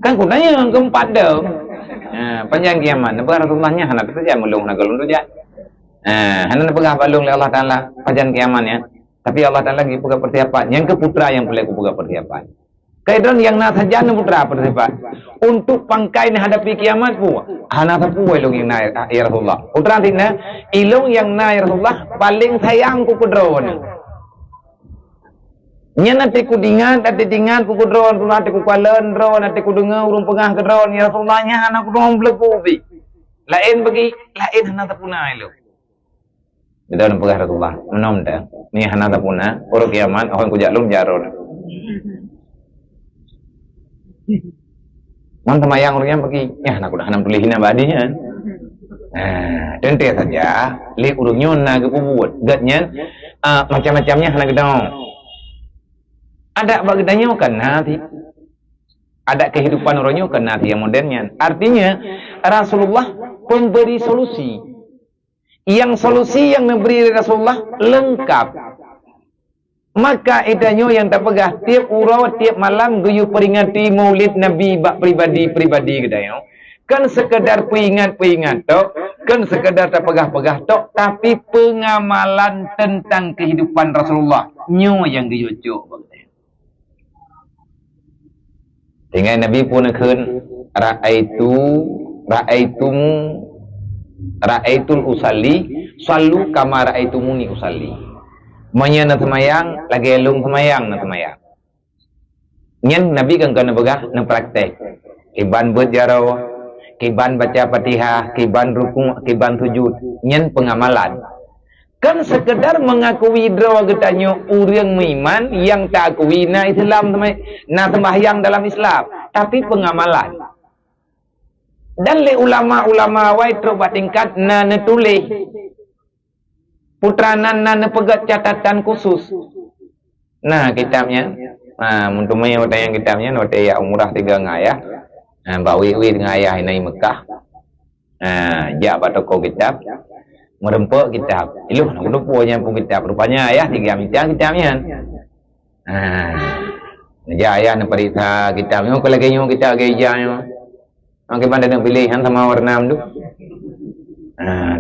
Kan aku tanya keempat dah. Panjang kiamat. Nampak Rasulullahnya anak saja melung nak galung tu je. Anak pegah balung oleh Allah Taala panjang kiamatnya. Tapi Allah Ta'ala lagi buka persiapan. Yang ke putra yang boleh buka persiapan. Kaidan yang na saja putra persipat. Untuk pangkai ni hadapi kiamat pu. Hana sapu ilung yang na ya Rasulullah. Putra tina ilung yang na ya Rasulullah paling sayang ku kudron. Nya nanti ku dingan ku kudron, ku nanti ku kualen dron, nanti ku dengar urung pengah kedron ya Rasulullah nya anak ku dong bleku bi. Lain bagi lain hana tapuna ilung. Dalam pegah Rasulullah menom dah ni hana tapuna orang kiamat orang ku jalung jaron. Man temayang orangnya pergi, ya nak udah hanam tulis hina badinya. Tentu saja, li urungnya nak kebuat, gatnya macam-macamnya hana gedong. Ada bagdanya kan nanti, ada kehidupan orangnya kan nanti yang modernnya. Artinya Rasulullah pemberi solusi. Yang solusi yang diberi Rasulullah lengkap. Maka idanya yang tak pegah tiap urau tiap malam guyu peringati maulid Nabi bak pribadi kedai. Kan sekedar peringat tok, kan sekedar tak pegah tok, tapi pengamalan tentang kehidupan Rasulullah nyo yang guyu cuk. Dengan Nabi pun akan ra'aitul usalli sallu kama ra'aitumuni usalli. Manya na semayang, lagi elung semayang na semayang. Nyen Nabi kan kena begah na praktek. Kiban berjarau, kiban baca Fatihah, kiban rukuk, kiban sujud. Nyen pengamalan. Kan sekedar mengakui draw getanyo urang meiman yang tak akui na Islam na sembahyang dalam Islam, tapi pengamalan. Dan le ulama-ulama wai trobat tingkat na netulih putranan na pegat catatan khusus. Nah kitabnya, untuk yang kitabnya note ya umrah 3 ngayah. Bawi ngayah ini Mekah. Jak pak toko kitab merempuk kitab. Iluh nak punya pun kitab. Rupanya ayah 3 mitang kitabnya. Naja ayah nak periksa kitabnya. Kalau lagi nyu kitab gejanya. Angke pandai nak pilihan sama warna tu.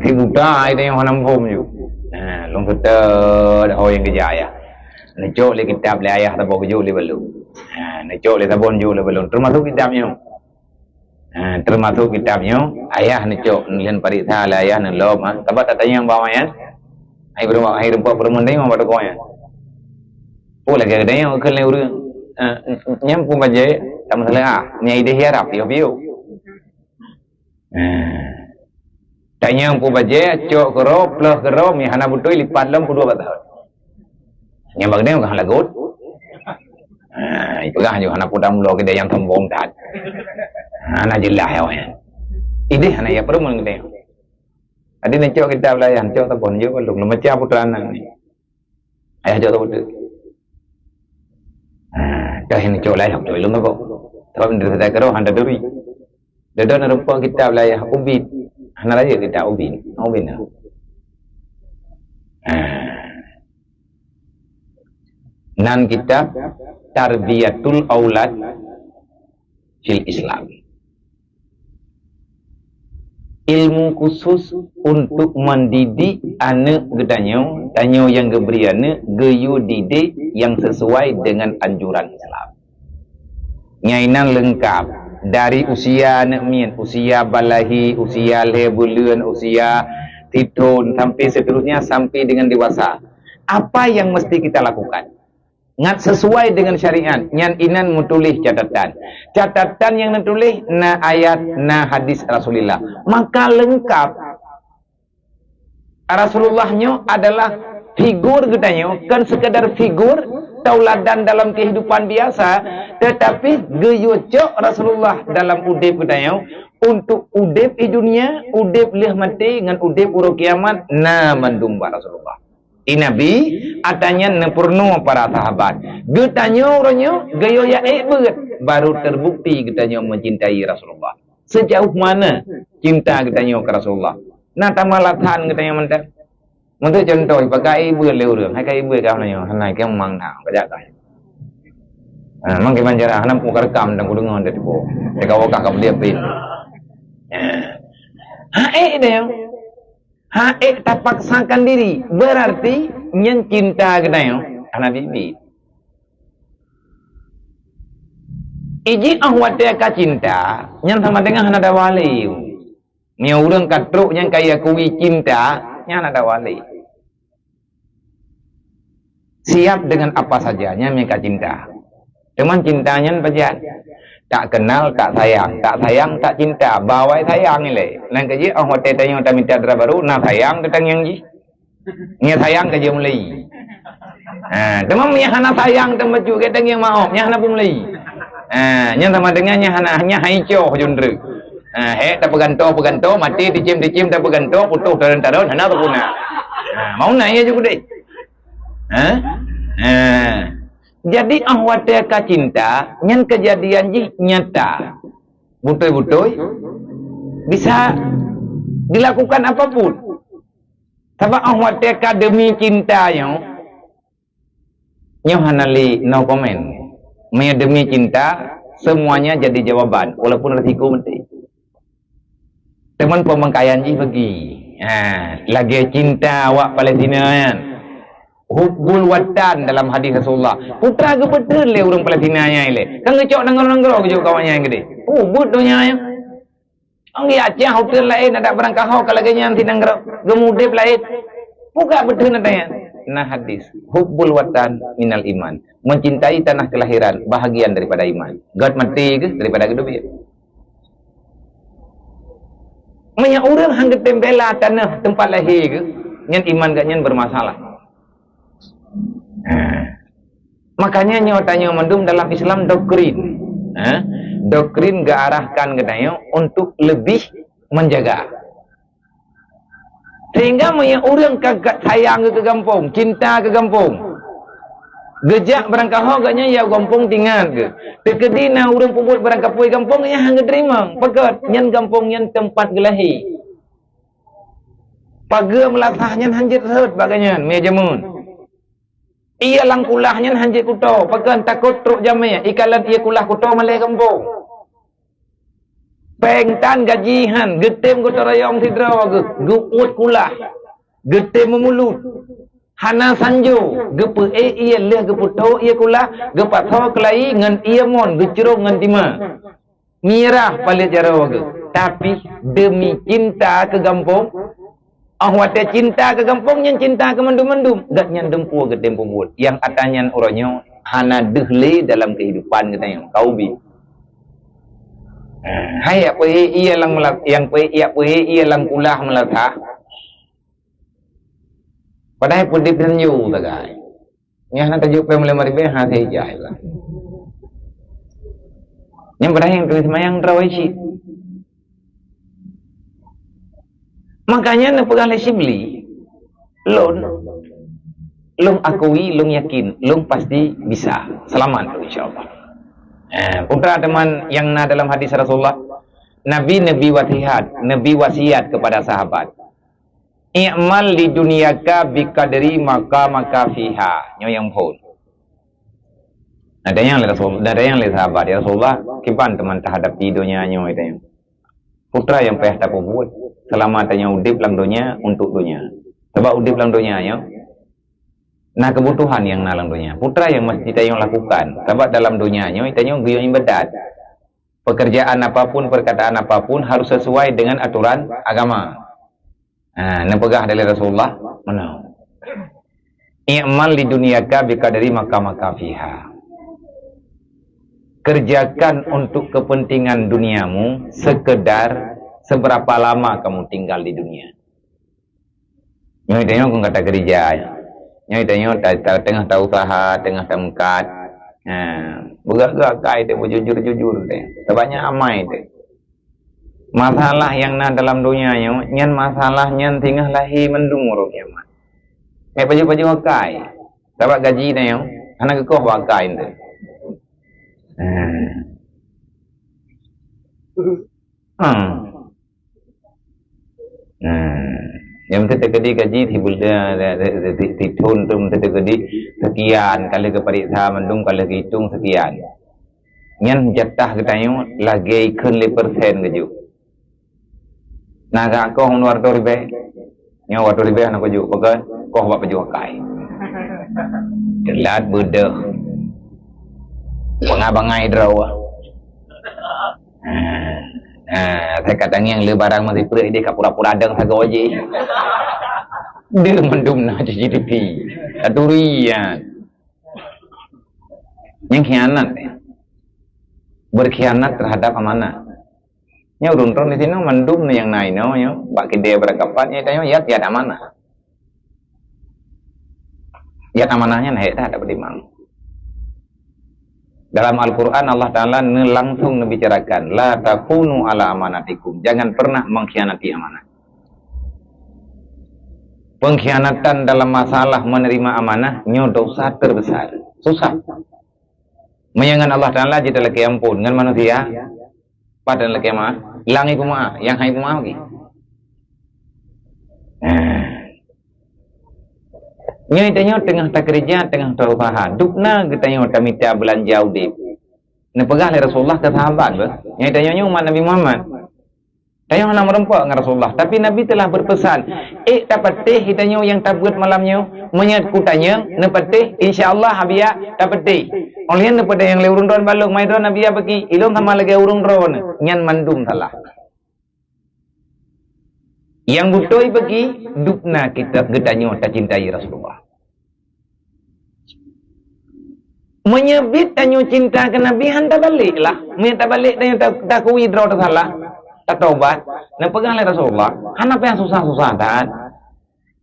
Kibuta itu yang warna pom tu. Long kita dah yang kejaya. Necok le kitab le ayah tak boleh le belum. Necok le sabon ju le belum. Termasuk kitabnya. Termasuk kitabnya ayah necok nilian pariksa le ayah nan lom. Tabat tak tanya bawa ya. Ai rumpa permendai mau pada koya. Oh lagi ada yang ke le urang. Nyam pun baje tak masalah. Ni ide harap yo. Tanya pun baca, cok kero, plus kero, mihana butoi lipat lam kedua batah. Yang bagusnya orang lagut. Itu kan hanya pudam lo kita yang tembong tat. Anak jelah ya wan. Ini anak ya perlu mengetahui. Adi nak cok kita belayan, cok tak pun juga belum. Macam putra anak ni. Ayah cok tak betul. Dah ini cok layak cok belum apa. Sebab menderita saya kero handa duri. Dadah nak rupa kita belayan ubin. Hana aja kita ubin lah. Nan kitab Tarbiyatul Aulad fil Islam. Ilmu khusus untuk mendidik anak gedanyo, tanyo yang geberiane geyu didik yang sesuai dengan anjuran Islam. Nyainan lengkap. Dari usia anak min, usia balahi, usia lebulan, usia titun, sampai seterusnya sampai dengan dewasa. Apa yang mesti kita lakukan? Ngat sesuai dengan syariat. Nyan inan mutulis catatan. Catatan yang nutulis na ayat, na hadis Rasulullah. Maka lengkap. Rasulullahnya adalah figur katanya, kan sekedar figur tauladan dalam kehidupan biasa, tetapi geyocok Rasulullah dalam udip katanya untuk udip di dunia, udip lih mati dengan udip uro kiamat na mandumba Rasulullah. Di Nabi atanya nempurno para sahabat. Getanya orangnya gayo ya bet baru terbukti getanya mencintai Rasulullah. Sejauh mana cinta getanya ke Rasulullah? Nah tamalatan getanya mentah. Untuk contoh, pakai ibu lewurang, hai kai ibu kau nanya, hanai kau mang na, kerja kai. Mang kiman cara, hanam pun kerekam dan kudengar dari tu. Jika wakak kau dia pin. Hae dia, hae tak paksakan diri, berarti nyen cinta kita yo, anak bibi. Iji ahwate ka cinta, yang sama dengan hana ada wali. Nya urang katruk yang kaya kuwi cinta, yang ada wali. Siap dengan apa sajanya mereka cinta. Cuman cintanya pejan. Tak kenal, tak sayang, tak cinta. Bawai sayang ni. Lain kerja, ahwate tanya tak minta dera baru, nak sayang tentang yang ji. Nya sayang kerja mulai. Teman yang hana sayang tempat juga tentang yang maaf, yang hana pun mulai. Yang sama dengan yang hanya haicoh jundru. Tak peganto, mati dicim tak peganto, putus taran hana tu puna. Mau naik juga deh. Jadi ahwate ka cinta, nyen kejadian ji nyata. Betul-betul bisa dilakukan apapun. Sebab ahwate ka demi cinta nyo hanali no comment. Maya demi cinta semuanya jadi jawaban walaupun resiko mesti. Teman pemengkayan ji bagi. Lagi cinta awak Palestina kan. Hubbul watan dalam hadis Rasulullah. Putra ke betul le orang Palestina nya ile. Kan ngecok nangro-nangro ke kawannya yang gede. Hubut donya yang. Anggi acah hotel lain ada barang kahau kalau ganyan tinangro. Gemudep lain. Buka betul nadanya. Nah hadis. Hubbul watan minal iman. Mencintai tanah kelahiran bahagian daripada iman. God mati ke daripada kedubi. Banyak orang hang ketembela tanah tempat lahir ke. Nyen iman gak nyen bermasalah. Makanya nyatanya mendum dalam Islam doktrin. Doktrin gak arahkan katanya untuk lebih menjaga. Sehingga orang kagak sayang ke kampung, cinta ke kampung. Gejak berangkah agaknya ya kampung tinggal ke. Tekedi na orang puput berangkah pui kampung ya hang terima. Pekat nyen kampung nyen tempat gelahi. Paga melatahnya hanjit hut baganya mejamun. Ia lang kulahnya hanjit kuto, pagan takut truk jamnya, ikalan ia kulah kuto malai kampung. Pengtan gajihan, getem kuto rayong sidra wagu, guut kulah, getem memulut, hana sanjo, gepe ia leh geputo ia kulah, gepatho kelai ngan ia mon, gecurung ngan tima. Mirah palit jara wagu, tapi demi cinta ke kampung, ahwate cinta ke kampung yang cinta ke mendum-mendum gak nyan dempu ke tempumut yang katanya orangnya hana dehle dalam kehidupan katanya kau bi hai apa ia lang melak yang ia lang kulah melatah padahal pun dipenyu tagai nya hana tajuk pe mulai mari be ha sei jai lah yang padahal yang tulis mayang rawaishi. Makanya nak pegang Shibli, long akui, long yakin, long pasti bisa selamat insyaallah. Putra teman yang dalam hadis Rasulullah, Nabi wasiat kepada sahabat. I'mal li dunyaka biqadri maka fiha. Nyo yang pun. Ada yang le sahabat ya Rasulullah, kipan teman terhadap tidurnya nyo itu. Putra yang payah tak buat selamatannya udip lang dunia untuk dunia. Sebab udip lang dunia ya. Nah kebutuhan yang nalang dunia. Putra yang mesti kita lakukan. Sebab dalam dunia nya kita yang ibadat. Pekerjaan apapun, perkataan apapun harus sesuai dengan aturan agama. Nepegah dari Rasulullah mana? I'mal li dunyaka biqadri maka fiha. Kerjakan untuk kepentingan duniamu sekedar seberapa lama kamu tinggal di dunia. Nyoi tanya aku kata kerja. Nyoi tanya tengah tahu usaha, tengah temkat. Buka kai tu jujur deh. Sebabnya amai deh. Masalah yang dalam dunia nyan masalah nyan tinggal lahi mendung urut kiamat. Baju kai. Sebab gaji dia anak kekoh wakai tu. Yang terkedi gaji di bulan di tahun tu terkedi sekian kali keperiksa mendung kali hitung sekian. Nyan jatah katanya lagi ikun 5% gaji. Naga kau luar tu ribe, nyawa tu ribe anak baju pakai kau buat baju kai. Telat bedah. Pengabangai draw. Saya kata yang le barang masih perik dia kat pura-pura adang saga wajib. Dia mendum nak GDP. Adurian. Yang khianat. Berkhianat terhadap amanah. Nya urun-urun di sini mendum yang naik no yo. Bak dia berkapat nya tanya ya tiada amanah. Ya amanahnya naik tak dapat dimang. Dalam Al-Quran Allah Ta'ala langsung membicarakan la takunu ala amanatikum, jangan pernah mengkhianati amanah. Pengkhianatan dalam masalah menerima amanah nyo dosa terbesar, susah. Menyangan Allah Ta'ala jika lagi ampun dengan manusia pada lagi mah langi puma yang hai puma lagi. Nya itanya tengah tak kerja, tengah tak usaha. Dukna kitanya minta belanja udip. Ne pegah le Rasulullah ke sahabat bah. Nya itanya umat Nabi Muhammad. Tanya nak merempak dengan Rasulullah, tapi Nabi telah berpesan, dapat teh kitanya yang tak buat malamnya, menyat kutanya, ne patih insya-Allah habia dapat teh. Oleh ne pada yang le urung ron balung mai ron Nabi bagi, ilong sama lagi urung ron, nyan mandum salah. Yang butoi bagi dukna kita gedanya tak cintai Rasulullah. Menyebut tanyo cinta ke Nabi hanta baliklah. Minta balik dan tak withdraw tak salah. Tak taubat. Nak pegang Rasulullah. Hana apa yang susah-susah tak?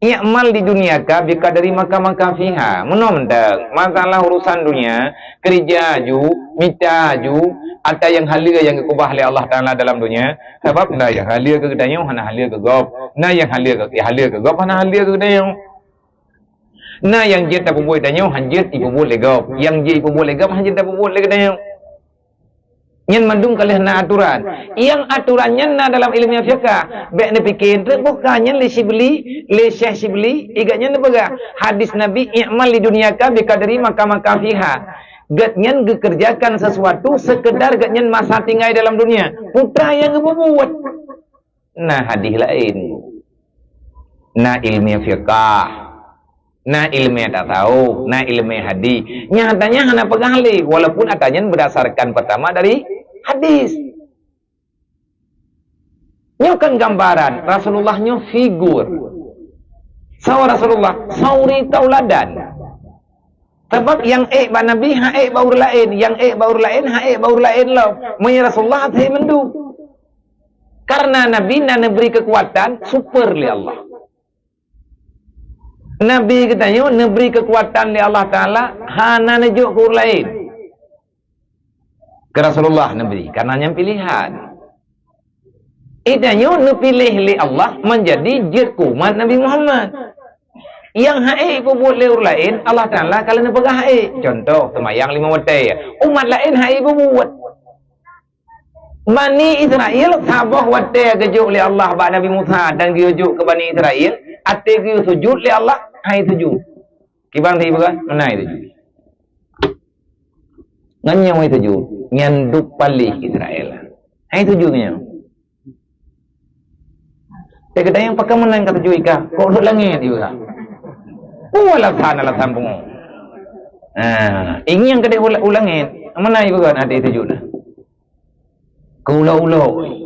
I'mal di dunia ka bika dari maka-maka fiha. Menomdang masalah urusan dunia, kerja aju, minta aju, atau yang halia yang kekubah oleh Allah Ta'ala dalam dunia. Sebab na yang halia ke gedayong, hana halia ke gop. Na yang halia ke gop, hana halia ke gedayong. Na yang jet tak berbuat gedayong, hanjit ibu buat le gop. Yang jet ibu buat le gop, hanjit tak berbuat le gedayong. Yang mandung kalih na aturan. Yang aturannya na dalam ilmu fiqh. Baik ne fikir bukannya le Shibli, le Syekh Shibli, igaknya ne baga. Hadis Nabi i'mal di dunia ka bi kadri maka fiha. Gatnyan gekerjakan sesuatu sekedar gatnyan masa tinggal dalam dunia. Putra yang ngebuat. Nah hadis lain. Nah ilmu fiqh. Nah ilmu tak tahu, nah ilmu hadis. Nyatanya hanya pegang li, walaupun atanya berdasarkan pertama dari hadis. Nyokan gambaran Rasulullahnya figur. Sawa Rasulullah, sauri tauladan. Sebab yang ba Nabi, baur lain, yang baur lain, baur lain lo. Menye Rasulullah hati mendu. Karena Nabi nak beri kekuatan super li Allah. Nabi katanya beri kekuatan oleh Allah Ta'ala hana nejuk ke orang lain ke Rasulullah Nabi karena yang pilihan itanya pilih oleh Allah menjadi jid umat Nabi Muhammad yang haik pun buat oleh orang lain Allah Ta'ala kalau nak pegang haik contoh semayang 5 waktu umat lain haik pun buat Bani Israel sabah waktu kejuk oleh Allah bak Nabi Musa dan kejuk ke Bani Israel ate ke sujud oleh Allah hai sujud. Kibang ti bukan? Mana itu sujud? Nganyang hai sujud. Nyanduk palih Israel. Hai sujudnya. Saya kata yang pakai menang kata sujud ika. Kok duduk langit juga. Alasan pun. Ini yang kedai ulangit. Mana itu kan ada sujud? Keulau-ulau.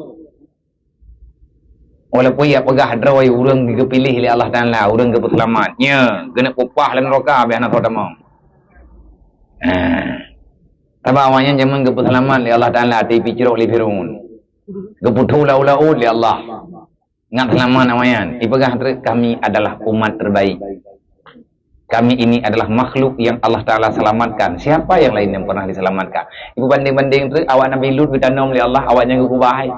Walaupun ia pegah drawai urang dipilih oleh Allah Ta'ala, urang ke selamatnya, kena upah dan neraka biar nak tahu mau. Tapi awalnya zaman ke selamat oleh Allah Ta'ala, tapi cerok oleh Fir'aun. Keputuh lau-lau oleh Allah. Ngat selamat awalnya. Ipegah kami adalah umat terbaik. Kami ini adalah makhluk yang Allah Ta'ala selamatkan. Siapa yang lain yang pernah diselamatkan? Ibu banding-banding tu awak Nabi Lut ditanam oleh Allah, awaknya ke kubahai.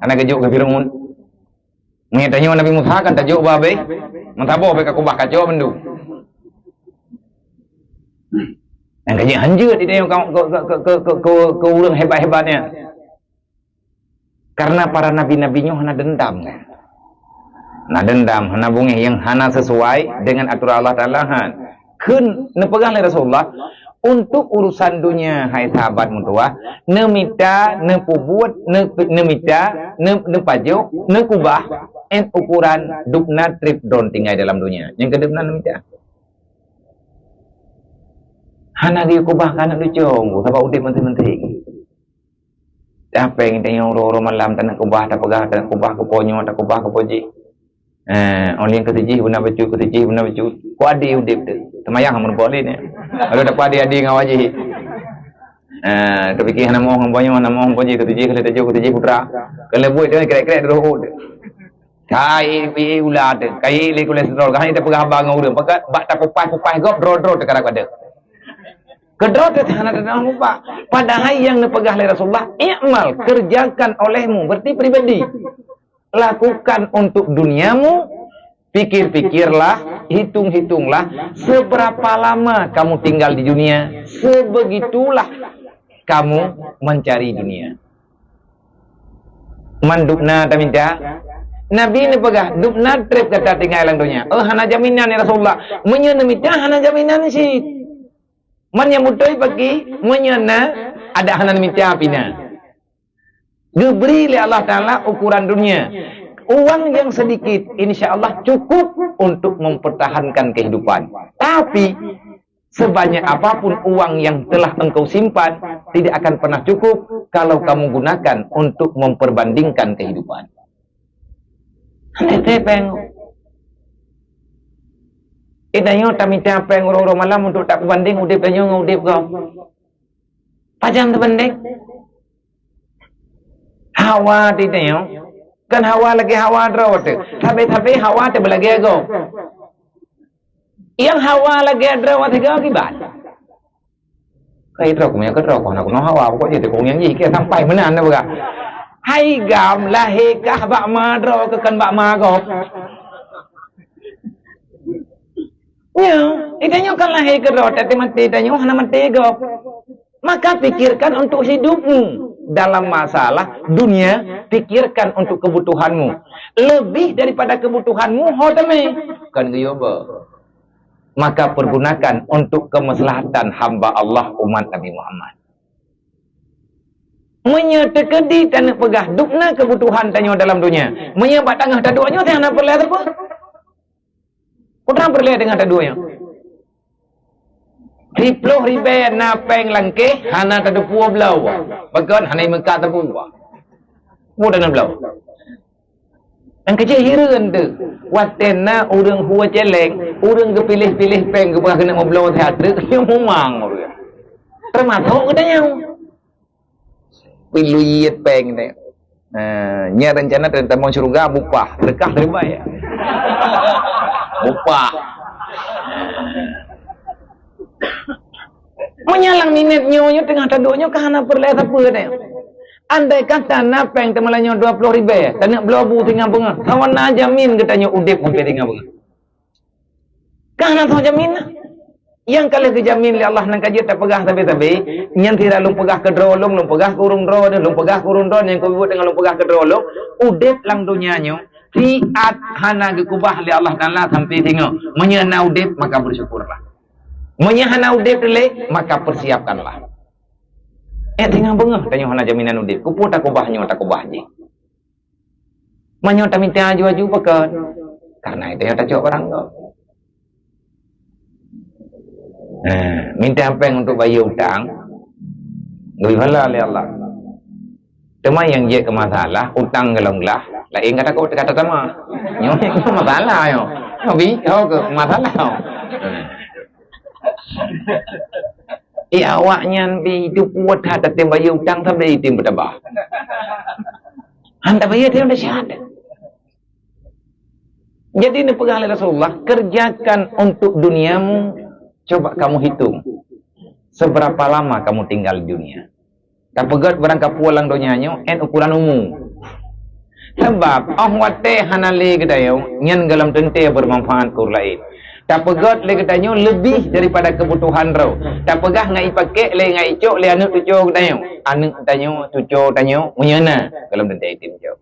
Anak kejuk ke Fir'aun. Mengatanya Nabi Musa kan tajuk babe, mentabo bae kubah kacau mendu. Yang kaji hanjut dia ke urang hebat-hebatnya. Karena para nabi-nabinya hana dendam. Nah dendam, hana bungi yang hana sesuai dengan aturan Allah Ta'ala. Kun nepegah oleh Rasulullah untuk urusan dunia hai sahabat mutua, ne minta, ne pubuat, ne minta, ne pajuk, ne kubah, ukuran dukna trip don tinggal dalam dunia. Yang kedua ne minta. Hana dia kubah kana lucung, sebab udip menteri-menteri. Apa yang tengok orang malam tak nak kubah, tak pegah, tak nak kubah ke ponyo, tak kubah ke poji. Orang yang ketijih benar betul, ketijih benar betul. Ku adi udip tu. Temayang hamun boleh ni. Kalau dapat adi dengan wajib. Tapi kih nama orang ponyo, nama orang poji, ketijih kalau tajuk ketijih putra. Kalau buat dia kerek-kerek roh tu. Kai pi ulat, kai le kolesterol, kai tak pegah abang urang. Pakat bak tak pupai gop dro-dro tekan ada. Kedua terhana tentang lupa. Padahal yang dipegah oleh Rasulullah, i'mal, kerjakan olehmu, berarti pribadi. Lakukan untuk duniamu, pikir-pikirlah, hitung-hitunglah, seberapa lama kamu tinggal di dunia, sebegitulah kamu mencari dunia. Mandukna taminta, Nabi ni pegah, dukna trip kata tinggal dalam dunia. Hana jaminan ya Rasulullah, menyenamita hana jaminan sih. Man yang mutoi bagi menyana ada hanan minta pina. Diberi oleh Allah Taala ukuran dunia. Uang yang sedikit insya-Allah cukup untuk mempertahankan kehidupan. Tapi sebanyak apapun uang yang telah engkau simpan tidak akan pernah cukup kalau kamu gunakan untuk memperbandingkan kehidupan. Tepeng. Idanyo tamita peng oro malam untuk tak berbanding udip danyo ngau udip kau. Pajang terbanding. Hawa tidanyo. Kan hawa lagi hawa drawat. Tapi hawa te belagi ago. Yang hawa lagi drawat tiga akibat. Kai draw kumya ke draw kau nak no hawa kok jadi kong yang ji ke sampai mana anda buka. Hai gam lahir kah bak ma draw ke kan bak ma kau. Ya, idanyo kan lahir ke roh, tapi mati idanyo hana mati go. Maka pikirkan untuk hidupmu. Dalam masalah dunia, pikirkan untuk kebutuhanmu. Lebih daripada kebutuhanmu, hodame. Kan geyoba. Maka pergunakan untuk kemaslahatan hamba Allah umat Nabi Muhammad. Menyetekedi tanah pegah dukna kebutuhan tanyo dalam dunia. Menyebat tengah taduanyo tiada perlu apa? Kurang berlihat dengan taduanya. Riploh ribe na peng langke hana tadu puo blau. Bagon hana meka tabu. Mu dengan blau. Ang kecil hireun tu. Watena urang hua celeng, urang ke pilih-pilih peng ke kena mau blau teater, dia memang. Termasuk katanya. Pilih peng ni. Nya rencana tentang mau surga bupah, berkah terbaik. Upah. Menyalang minit nyonya tengah tadunya kahana perle apa ni. Andai kata napeng temelanyo 20,000, tak nak belabu tinggal bunga. Kawan nak jamin katanya udip sampai tinggal bunga. Kahana tahu jamin. Yang kali kejamin oleh Allah nang kaji tak pegah tapi nyan tidak lum pegah ke drolong, lum pegah ke urung dro, lum pegah ke urung dro yang kau buat dengan lum pegah ke drolong, udip lang dunianyo. Fiat hana gekubah oleh Allah Ta'ala sampai tengok. Menyana udip maka bersyukurlah. Menyana udip le maka persiapkanlah. Tengah bengah tanya hana jaminan udip. Kupu tak kubahnya tak kubah je. Manyo tak minta aju-aju pakat. Karena itu yang tak cok orang kau. Minta apa yang untuk bayar hutang. Lebih halal oleh Allah. Cuma yang dia ke masalah hutang gelonglah. Lain kata kau kata sama. Nyo itu masalah yo. Nabi kau ke masalah. Awaknya bi hidup buat hata tembayu utang sampai itim bertambah. Anda bayar dia dah syahadat. Jadi ini pegang oleh Rasulullah, kerjakan untuk duniamu. Coba kamu hitung seberapa lama kamu tinggal di dunia. Tak pegat berangkat pulang dunianya en ukuran umum. Sebab ahwate hanale ketayo nyan galam tente bermanfaat kur lain. Tak pegat le ketayo lebih daripada kebutuhan rau. Tak pegah ngai pakai le ngai cok le anu tujo ketayo. Anu ketayo tujo ketayo menyana galam tente itim cok.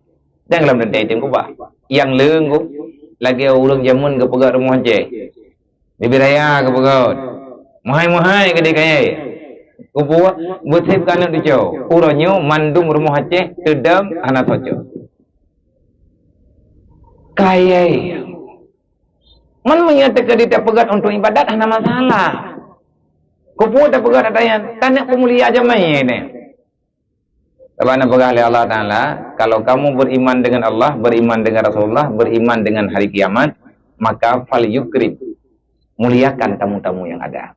Dan galam tente itim kubah. Yang leunggu lagi urang jamun ke pegat rumah je. Bibi raya ke pegat. Mahai-mahai ke dekai. Kubuat buat kana tujo. Uranyo mandum rumah Aceh tedam anak tojo. Kaya man menyatakan dia pegat untuk ibadat hanya masalah. Kupu tak pegat ada yang tanya pemulia aja main ni. Sebab nak pegah oleh Allah Ta'ala, kalau kamu beriman dengan Allah, beriman dengan Rasulullah, beriman dengan hari kiamat, maka fal yukrim, muliakan tamu-tamu yang ada.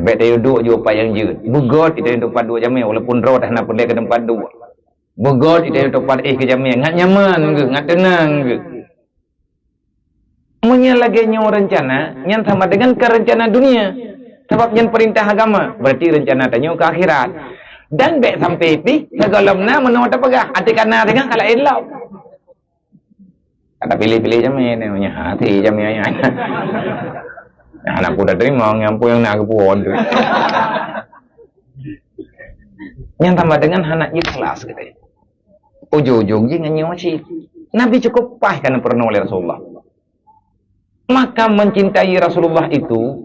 Baik dia duduk je upaya yang je. Begot dia tempat duduk jamai walaupun roh dah nak pergi ke tempat duduk. Begot dia tempat ke jamai, ngat nyaman ke, ngat tenang ke. Munya lagi nyawa rencana yang sama dengan ke rencana dunia. Sebab yang perintah agama, berarti rencana tanya ke akhirat. Dan baik sampai pi segalamna menurut apa gah hati kana dengan kalau elok kata pilih-pilih jamai ni punya hati jamai nya anak aku dah terima ngampu yang nak kepuan tu yang tambah dengan anak ikhlas kita ujung-ujung je dengan nyawa Nabi cukup pah kerana pernah oleh Rasulullah, maka mencintai Rasulullah itu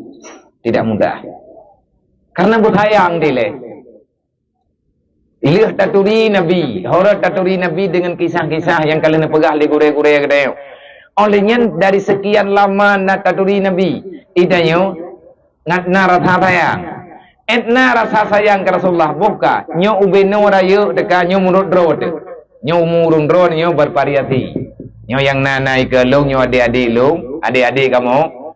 tidak mudah karena berhayang dia Ilah taturi Nabi, horat taturi Nabi dengan kisah-kisah yang kalian pegah li gure-gure kedai. Olehnya dari sekian lama nak taturi Nabi, idanyo nak rasa sayang. Etna rasa sayang ke Rasulullah buka, nyo ubeno raya dekat nyo murut drod. Nyo murung drod nyo bervariasi. Nyo yang nanai ke long nyo adik-adik long, adik-adik kamu.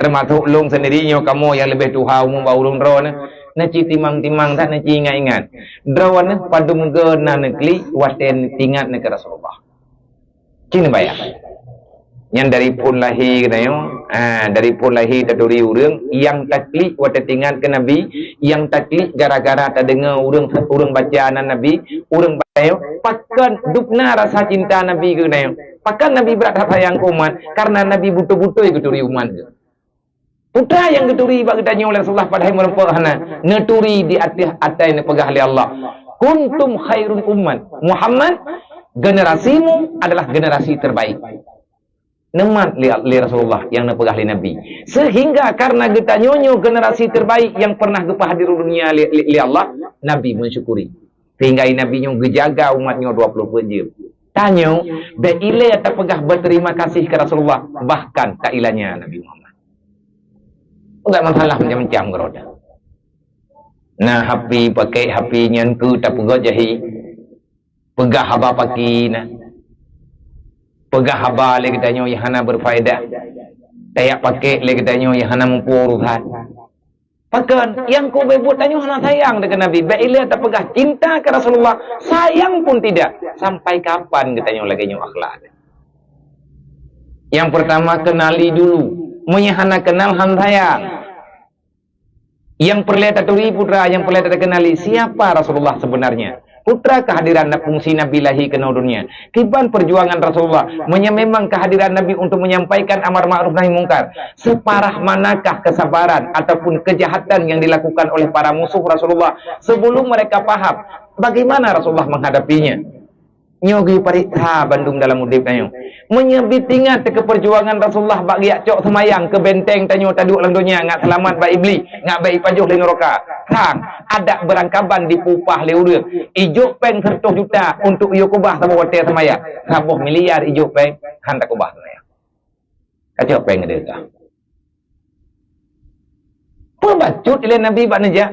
Termasuk long sendiri nyo kamu yang lebih tuha umum bau long drod. Naci timang-timang tak naci ingat-ingat. Drawan padu muga na negeri waten tingat negara Rasulullah. Cina bayar. Yang dari pun lahir nayo, dari pun lahir taduri urang yang taklik waten tingat ke Nabi, yang taklik gara-gara tak dengar urang bacaan Nabi, urang bayo pakan dupna rasa cinta Nabi ke nayo. Pakan Nabi berat sayang umat karena Nabi butuh-butuh ikut turi umat ke. Putra yang keturi bagi tanya oleh Rasulullah pada hari merempahana neturi di atas ni pegah oleh Allah. Kuntum khairul ummat. Muhammad, generasimu adalah generasi terbaik. Nemat li Rasulullah yang nepegah li Nabi. Sehingga karena kita nyonyo generasi terbaik yang pernah ke hadir dunia li Allah, Nabi mensyukuri. Sehingga Nabi nyo gejaga umatnya 24 jam. Tanyo, beile tak pegah berterima kasih ke Rasulullah, bahkan tak ilanya Nabi Muhammad. Enggak masalah macam-macam keroda. Nah, hapi pakai hapi nyan ku tak pegah jahi. Pegah haba pagi nah. Pegah haba le kita nyo yang hana berfaedah. Tayak pakai le kita nyo yang hana mampu urusan. Pakan yang ku bebut tanyo hana sayang dengan Nabi. Baiklah tak pegah cinta ke Rasulullah, sayang pun tidak. Sampai kapan kita nyo lagi nyo akhlak? Yang pertama kenali dulu. Menyahana kenal han sayang. Yang perlu taturi putra, yang perlu kenali siapa Rasulullah sebenarnya. Putra kehadiran fungsi Nabi lahi ke dunia. Kiban perjuangan Rasulullah. Memang kehadiran Nabi untuk menyampaikan amar ma'ruf nahi mungkar. Separah manakah kesabaran ataupun kejahatan yang dilakukan oleh para musuh Rasulullah sebelum mereka paham bagaimana Rasulullah menghadapinya. Nyogi parikha Bandung dalam udip tanyo. Menyebut ingat ke perjuangan Rasulullah bagi cok semayang ke benteng tanyo taduk lang dunia ngat selamat ba iblis, ngat baik pajuh le neraka. Sang ada berangkaban dipupah le urang. Ijo peng 100 juta untuk iyo kubah sama hotel semayang. 10 miliar ijo peng hantar kubah semayang. Kacau peng ada tak? Perbacut ile Nabi bak najah.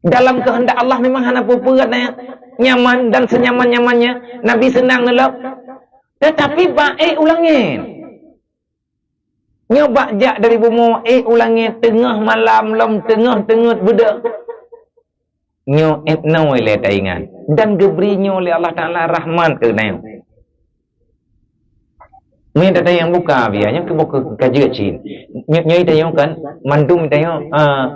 Dalam kehendak Allah memang hana pupurat nyaman dan senyaman-nyamannya. Nabi senang nelok. Tetapi baik ulangin. Nyoba jak dari bumu ulangin tengah malam lom tengah-tengah budak. Nyo etno ile taingan dan gebrinyo oleh Allah Taala rahmat ke nayo. Ni data yang buka biarnya ke buka kaji kecil. Nyai tayo kan mandum tayo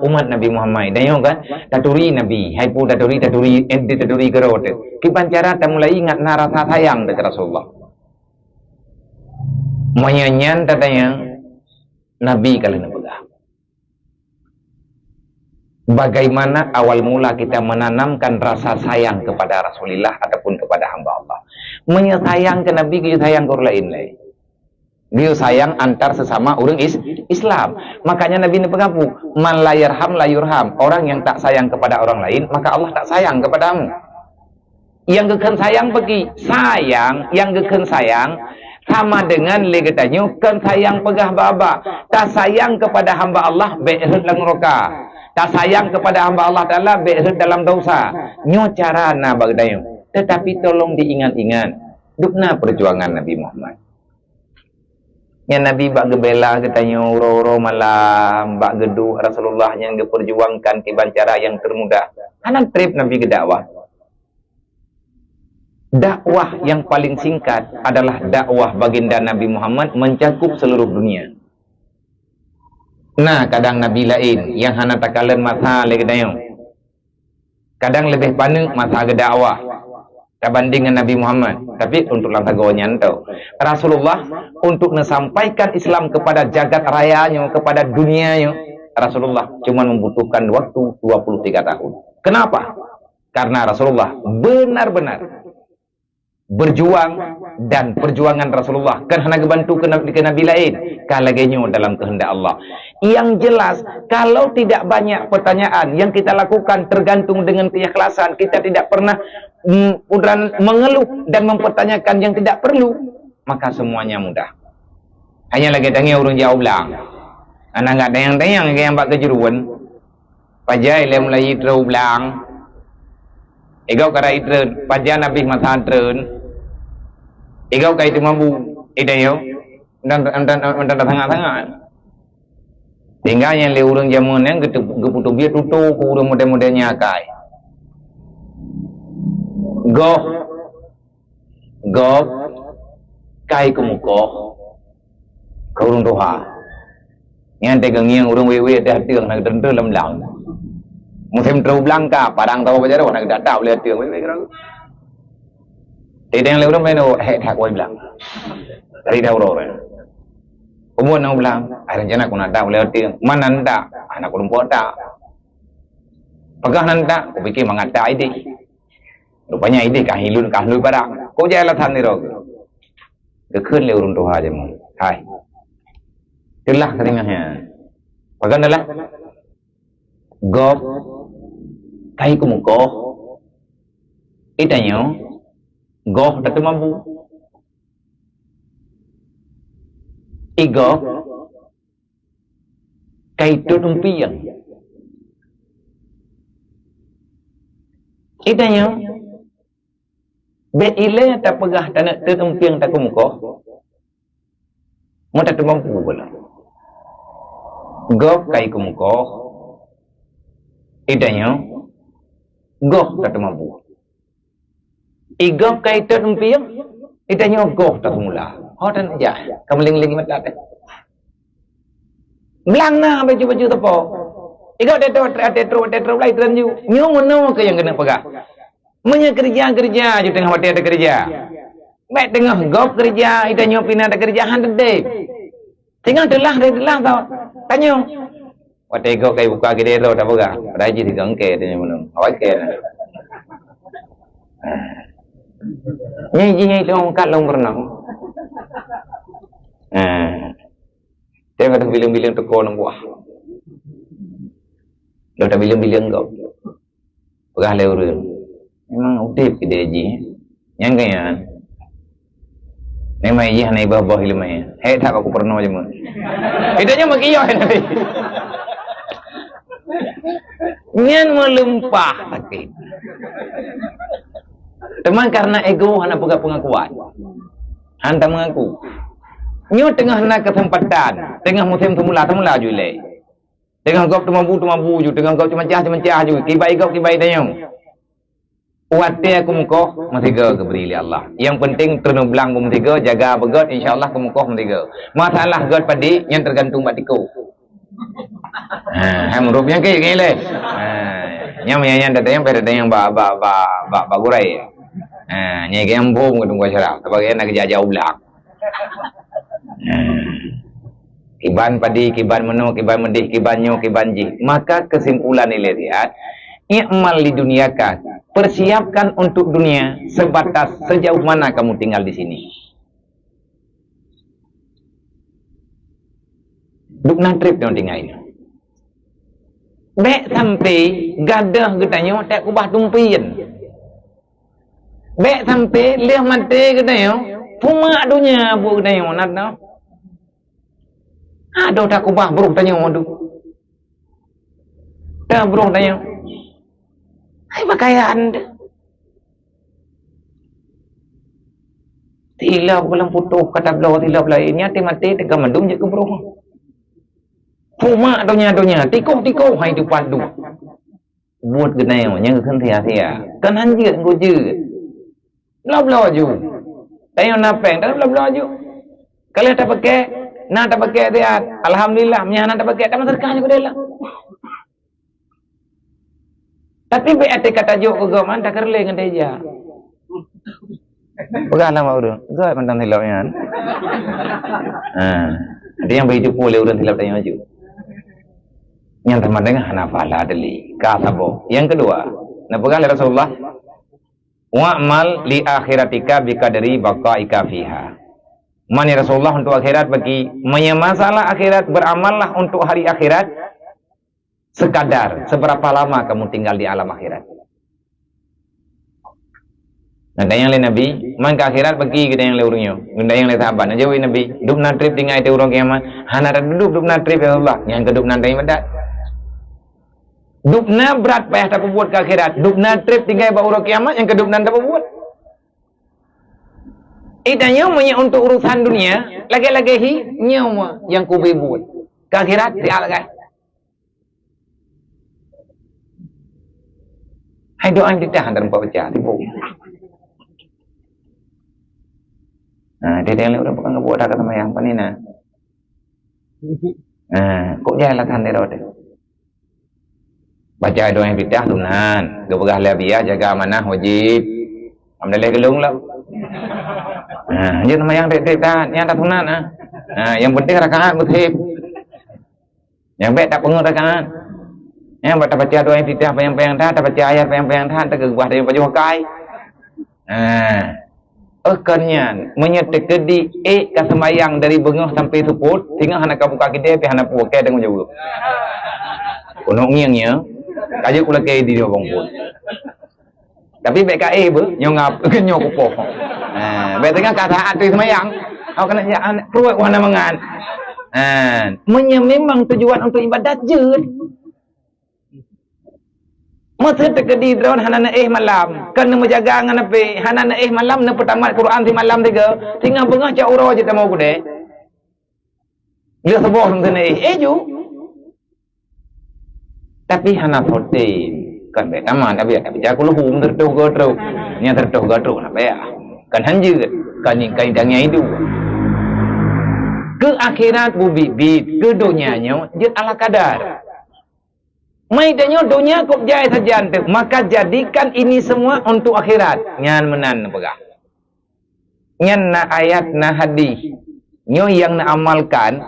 umat Nabi Muhammad tayo kan taturi Nabi hai pu taturi gerot. Kiban cara ta mulai ingat narasa sayang dekat Rasulullah. Menyanyian tatanya Nabi kalian pegang. Bagaimana awal mula kita menanamkan rasa sayang kepada Rasulullah ataupun kepada hamba Allah. Menyayang ke Nabi, kita sayang ke orang lain. Dia sayang antar sesama orang Islam. Makanya Nabi ini pengaku, man la yarham la yurham. Orang yang tak sayang kepada orang lain, maka Allah tak sayang kepadamu. Yang geken sayang pergi sayang, yang geken sayang sama dengan legetanyo kan sayang pegah baba. Tak sayang kepada hamba Allah be'rut lang roka. Tak sayang kepada hamba Allah Ta'ala dalam dosa. Nyo cara na bagdayo. Tetapi tolong diingat-ingat. Dukna perjuangan Nabi Muhammad. Yang Nabi bak gebela katanya uro-uro malam bak geduk Rasulullah yang diperjuangkan kiban cara yang termudah. Anak trip Nabi ke dakwah. Dakwah yang paling singkat adalah dakwah baginda Nabi Muhammad mencakup seluruh dunia. Nah, kadang Nabi lain yang hana takalan masa lagi dayung. Kadang lebih panik masa ke dakwah berbanding dengan Nabi Muhammad. Tapi untuk langkah gawanya tahu. Rasulullah untuk menyampaikan Islam kepada jagat rayanya, kepada dunianya, Rasulullah cuma membutuhkan waktu 23 tahun. Kenapa? Karena Rasulullah benar-benar berjuang dan perjuangan Rasulullah kan hanya bantu ke Nabi lain kalagenyo dalam kehendak Allah. Yang jelas kalau tidak banyak pertanyaan yang kita lakukan tergantung dengan keikhlasan, kita tidak pernah mengeluh dan mempertanyakan yang tidak perlu, maka semuanya mudah. Hanya lagi tanya urung jauh belang anak enggak tayang-tayang yang bak kejuruan pajai le mulai terus belang egau kara itreun pajan Nabi masa treun egau kai tu mambu idayo dan sangat-sangat tinggal yang le urang jamun yang geputu biar tutu ku urang model-modelnya kai goh kai ku muko ka urang doha yang tegang urang wewe dah tiang nak tentu lam lang musim terus belang ka padang tahu bajar nak datau le tiang wewe kira tidak lewat mana tak boleh bilang dari dahulu kan. Kemudian nak bilang, rencana aku nak tahu lewat dia mana nanda, anak perempuan tak. Pegah nanda, aku fikir mengata ide. Rupanya ide kahilun pada. Kau jalan tani rog. Dekun lewat untuk aja mu. Hai. Itulah keringahnya. Pegah adalah gop kai kumuko. Itanya goh tak mampu. Igo kaitu umpiang. Itanya be ile tak pegah tanah terumpiang tak kumuko. Mau tak mampu bola. Goh kai kumuko. Itanya goh tak mampu. Igam kaitan umpiang, itanya goh tak semula. Dan aja, kamu ling-ling mata deh. Belang na baju-baju tepo. Igam tetro lagi teranju. Nyono ke yang kena pegah. Menya kerja je tengah waktu ada kerja. Baik tengah goh kerja, itanya pindah ada kerjaan deh. Tinggal delah tau. Tanya. Waktu goh kayak buka gede tu tak pegah. Raji digangke tanya mana. Awak ke. Nyai tu orang kat long pernah. Dia kata bilang-bilang teko nang buah. Dah tak bilang-bilang kau. Pegah le urang. Memang udip ke dia ji. Yang kaya. Memang iya nai bah-bah ilmu. Hei tak aku pernah je mun. Idanya makiyo nanti. Nyan melumpah sakit. Teman karena ego hana pegang pengakuan. Hanta mengaku. Nyo tengah nak kesempatan, tengah musim semula jule. Tengah kau tu mampu ju, tengah kau cuma cah ju. Kibai tayong. Uate aku mukoh matiga keberi Allah. Yang penting terus belang matiga, jaga begot insyaallah aku mukoh matiga. Masalah god padi yang tergantung batiku. Menurutnya kayak gile. Yang datang yang ba gurai. Nyai yang bom ke tunggu syarab. Sebagai nak jauh belak. Kiban padi, kiban menu, kiban medih, kiban nyo, kiban ji. Maka kesimpulan ini lihat. I'mal di dunia kan. Persiapkan untuk dunia sebatas sejauh mana kamu tinggal di sini. Duk nang trip yang tinggal ini. Bek sampai gadah katanya tak kubah tumpian. Bek sampai liah mati katanya puma dunia bu katanya nak no. Ada tak kubah buruk tanya tu. Dah bro tanya. Hai pakaian dia. Tila belum putus kata belau tila lainnya mati tegak mendung je ke bro. Puma donya tiko hai tu padu. Buat genai nya kan sia-sia. Kan hanjut go je. Belau ju. Tanya napeng dah belau ju. Kalau tak pakai dia alhamdulillah nya nak tak pakai tak masalah juga dia lah. Tapi BAT kata jo ke man tak kerle dengan dia. Pegahlah mak urang. Gak pandang hilap yan. Ada yang begitu boleh urang hilap tanya maju. Yang teman dengan hanafala deli. Kasabo. Yang kedua, nak pegah Rasulullah. Wa'mal li akhiratika biqadri baqaika fiha. Mani Rasulullah untuk akhirat bagi masalah akhirat beramallah untuk hari akhirat sekadar seberapa lama kamu tinggal di alam akhirat. Nah, yang lain Nabi, man ke akhirat bagi kita yang leurunyo, benda yang lain sahabat. Nah, jauh Nabi, duduk na trip tinggal itu orang kiamat. Hana duduk na trip ya Allah. Yang keduduk na trip berat. Duduk na berat payah tak buat ke akhirat. Duduk na trip tinggal ba orang kiamat. Yang keduduk na tak buat. Itanya punya untuk urusan dunia, lagi-lagi nyawa yang kubi buat. Ke akhirat real kan. Hai doa kita hantar empat baca tipu. Nah, dia yang udah bukan ngebuat ada sama yang panina. Kok jalan kan dia deh. Baca doa yang bidah sunan, gabagah labia jaga amanah wajib. Alhamdulillah gelung lah. Dia nama yang dekat yang tak sunan yang penting rakaat mutib. Yang baik tak pengen rakaat. Yang baca doa yang bidah yang tak baca ayat yang tak tergugah dari baju kai. Akannya menyetek di ke semayang dari bengah sampai suput tinggal hana buka kita tapi hana pukai dengan jauh unong ngiangnya kaje kula ke di bang pun tapi baik ka ber nyongap nyok poh baik tengah kata tu semayang kau kena ya keluar warna mangan memang tujuan untuk ibadat je. Masa terkedi drone hanana malam kena menjaga ngan ape hanana malam na pertama Quran di malam tiga tinggal bengah cak uro je tak mau kude dia sebuah kena ju tapi hana sote kan be taman tapi aku luhum tertuh gotro nya tertuh gotro na be kan hanjir kan ni kai dangnya itu ke akhirat bubibit ke dunianya je ala kadar. Maidanya dunia kok jaya saja antuk. Maka jadikan ini semua untuk akhirat. Nyan menan pegah. Nyan na ayat na hadis. Nyo yang na amalkan.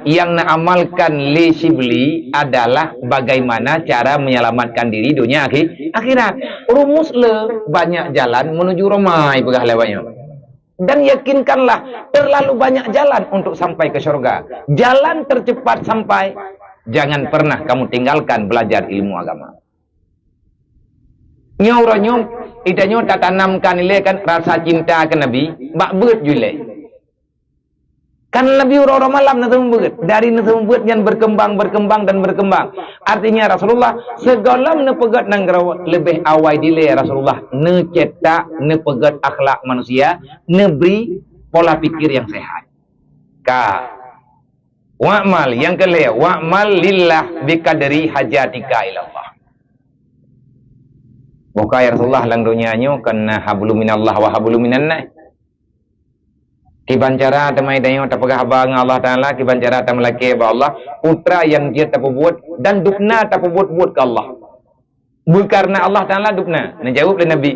Yang na amalkan li Shibli adalah bagaimana cara menyelamatkan diri dunia akhirat. Rumus le banyak jalan menuju Romai pegah lewatnya. Dan yakinkanlah terlalu banyak jalan untuk sampai ke surga. Jalan tercepat sampai. Jangan pernah kamu tinggalkan belajar ilmu agama. Nyauronyo, idanyo tak tanamkan nilai kan rasa cinta ke Nabi, bak beut jule. Kan Nabi orang malam nanti beut, dari nanti beut yang berkembang. Artinya Rasulullah segalam ne pegat nang gerawat lebih awal dile Rasulullah ne cetak ne pegat akhlak manusia, ne beri pola pikir yang sehat. Wa'mal yang kelima wa'mal lillah biqadri hajatika ilallah. Bukai Rasulullah lang dunianya kena hablum minallah wa hablum minannas. Kibancara temai dayo tapagah abang Allah Taala kibancara tamalaki ba Allah putra yang dia tapubuat dan dukna tapubuat ke Allah. Bukarna Allah Taala dukna. Menjawab oleh Nabi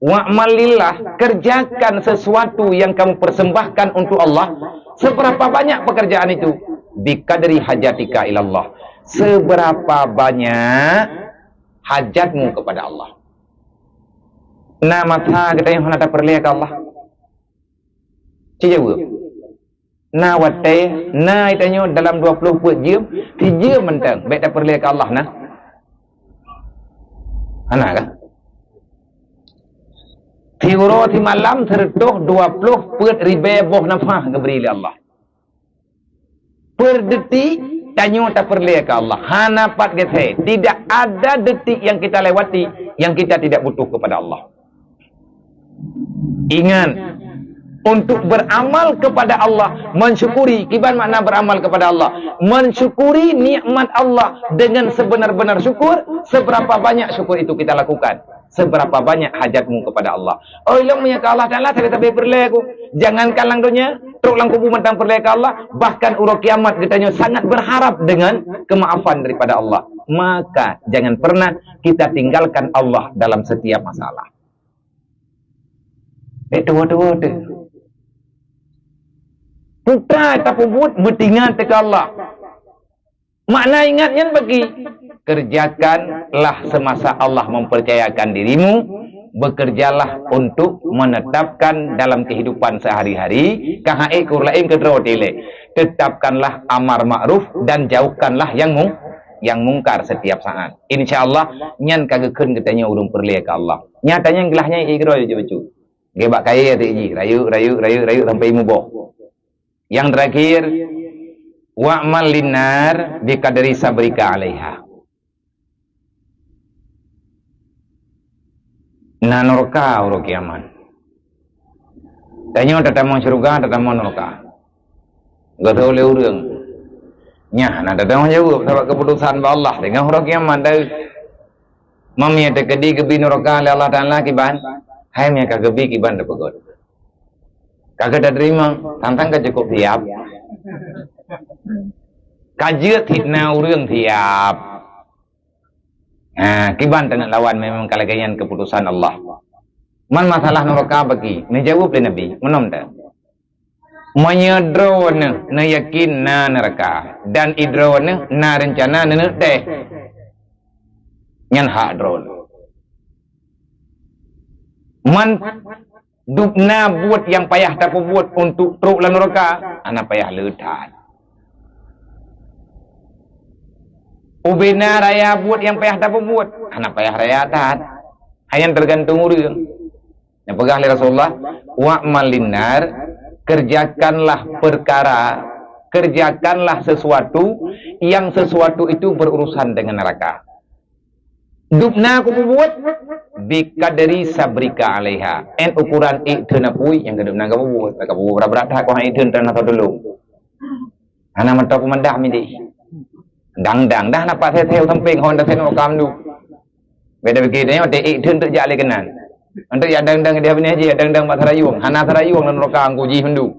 wa'mal lillah kerjakan sesuatu yang kamu persembahkan untuk Allah. Seberapa banyak pekerjaan itu? Biqadri hajatika ilallah. Seberapa banyak hajatmu kepada Allah. Nah mata kita yang hendak perlihat ke Allah. Cijau. Nah wate, nah itanya dalam 20 jam, 3 mentang baik tak perlihat ke Allah nah. Anak kan? Tiuro ti malam tertuh 20 ribu boh nafah keberi oleh Allah. Per detik Tanya tak perlu ke Allah. Hana pat gethe. Tidak ada detik yang kita lewati yang kita tidak butuh kepada Allah. Ingat, untuk beramal kepada Allah, mensyukuri. Kiban makna beramal kepada Allah? Mensyukuri nikmat Allah dengan sebenar-benar syukur. Seberapa banyak syukur itu kita lakukan, seberapa banyak hajatmu kepada Allah. Oh, ilmu punya ke Allah Ta'ala, tapi perlu aku. Jangankan lang dunia, teruk lang kubu mentang perlu ke Allah. Bahkan urut kiamat kita sangat berharap dengan kemaafan daripada Allah. Maka jangan pernah kita tinggalkan Allah dalam setiap masalah. Itu. Putra tapi buat bertingat ke Allah. Makna ingatnya bagi kerjakanlah semasa Allah mempercayakan dirimu, bekerjalah untuk menetapkan dalam kehidupan sehari-hari kahae kurlaim kedrotile. Tetapkanlah amar ma'ruf dan jauhkanlah yang mungkar setiap saat. Insyaallah nyan kagekeun katanya urung perlu ke Allah. Nyatanya gelahnya ikro je becu. Gebak kaya tu ji, rayu sampai mubok. Yang terakhir, wa'mal linnar biqadri sabrika 'alaiha. Nanorka uro kiamat. Tanya tatamu syurga, tatamu neraka. Enggak tahu le urang. Nya, nah tatamu jawab sebab keputusan ba Allah dengan uro kiamat dah. Mami ada kedi gebi neraka Allah Taala kiban. Hai mia kagebi kiban da pegot. Kagak dah terima, tantang ke cukup siap. Kajiat hitna urang siap. Nah, kiban tengah lawan memang kalagayan keputusan Allah. Man masalah neraka bagi, menjawab oleh Nabi, menom tak? Menyedron na yakin na neraka dan idron na rencana na teh. Nyan hak drone. Man dupna buat yang payah tak buat untuk teruk lan neraka, anak payah letat. Ubena raya buat yang payah tak buat, anak payah raya tat. Hanya tergantung urang. Yang pegang oleh Rasulullah, wa'mal linnar, kerjakanlah perkara, kerjakanlah sesuatu yang sesuatu itu berurusan dengan neraka. Dupna aku buat biqadri sabrika 'alaiha. En ukuran itun apui yang kedupna ka buat. Ka buat berat kau hang itun tan atau dulu. Hana mentok pemendah mindi. Dang-dang dah nampak saya samping hon dah tengok kam du. Beda begini mate itun tu jak le kenan. Untuk ya dang-dang dia punya je dang-dang mak sarayung. Hana sarayung lan roka angku ji hendu.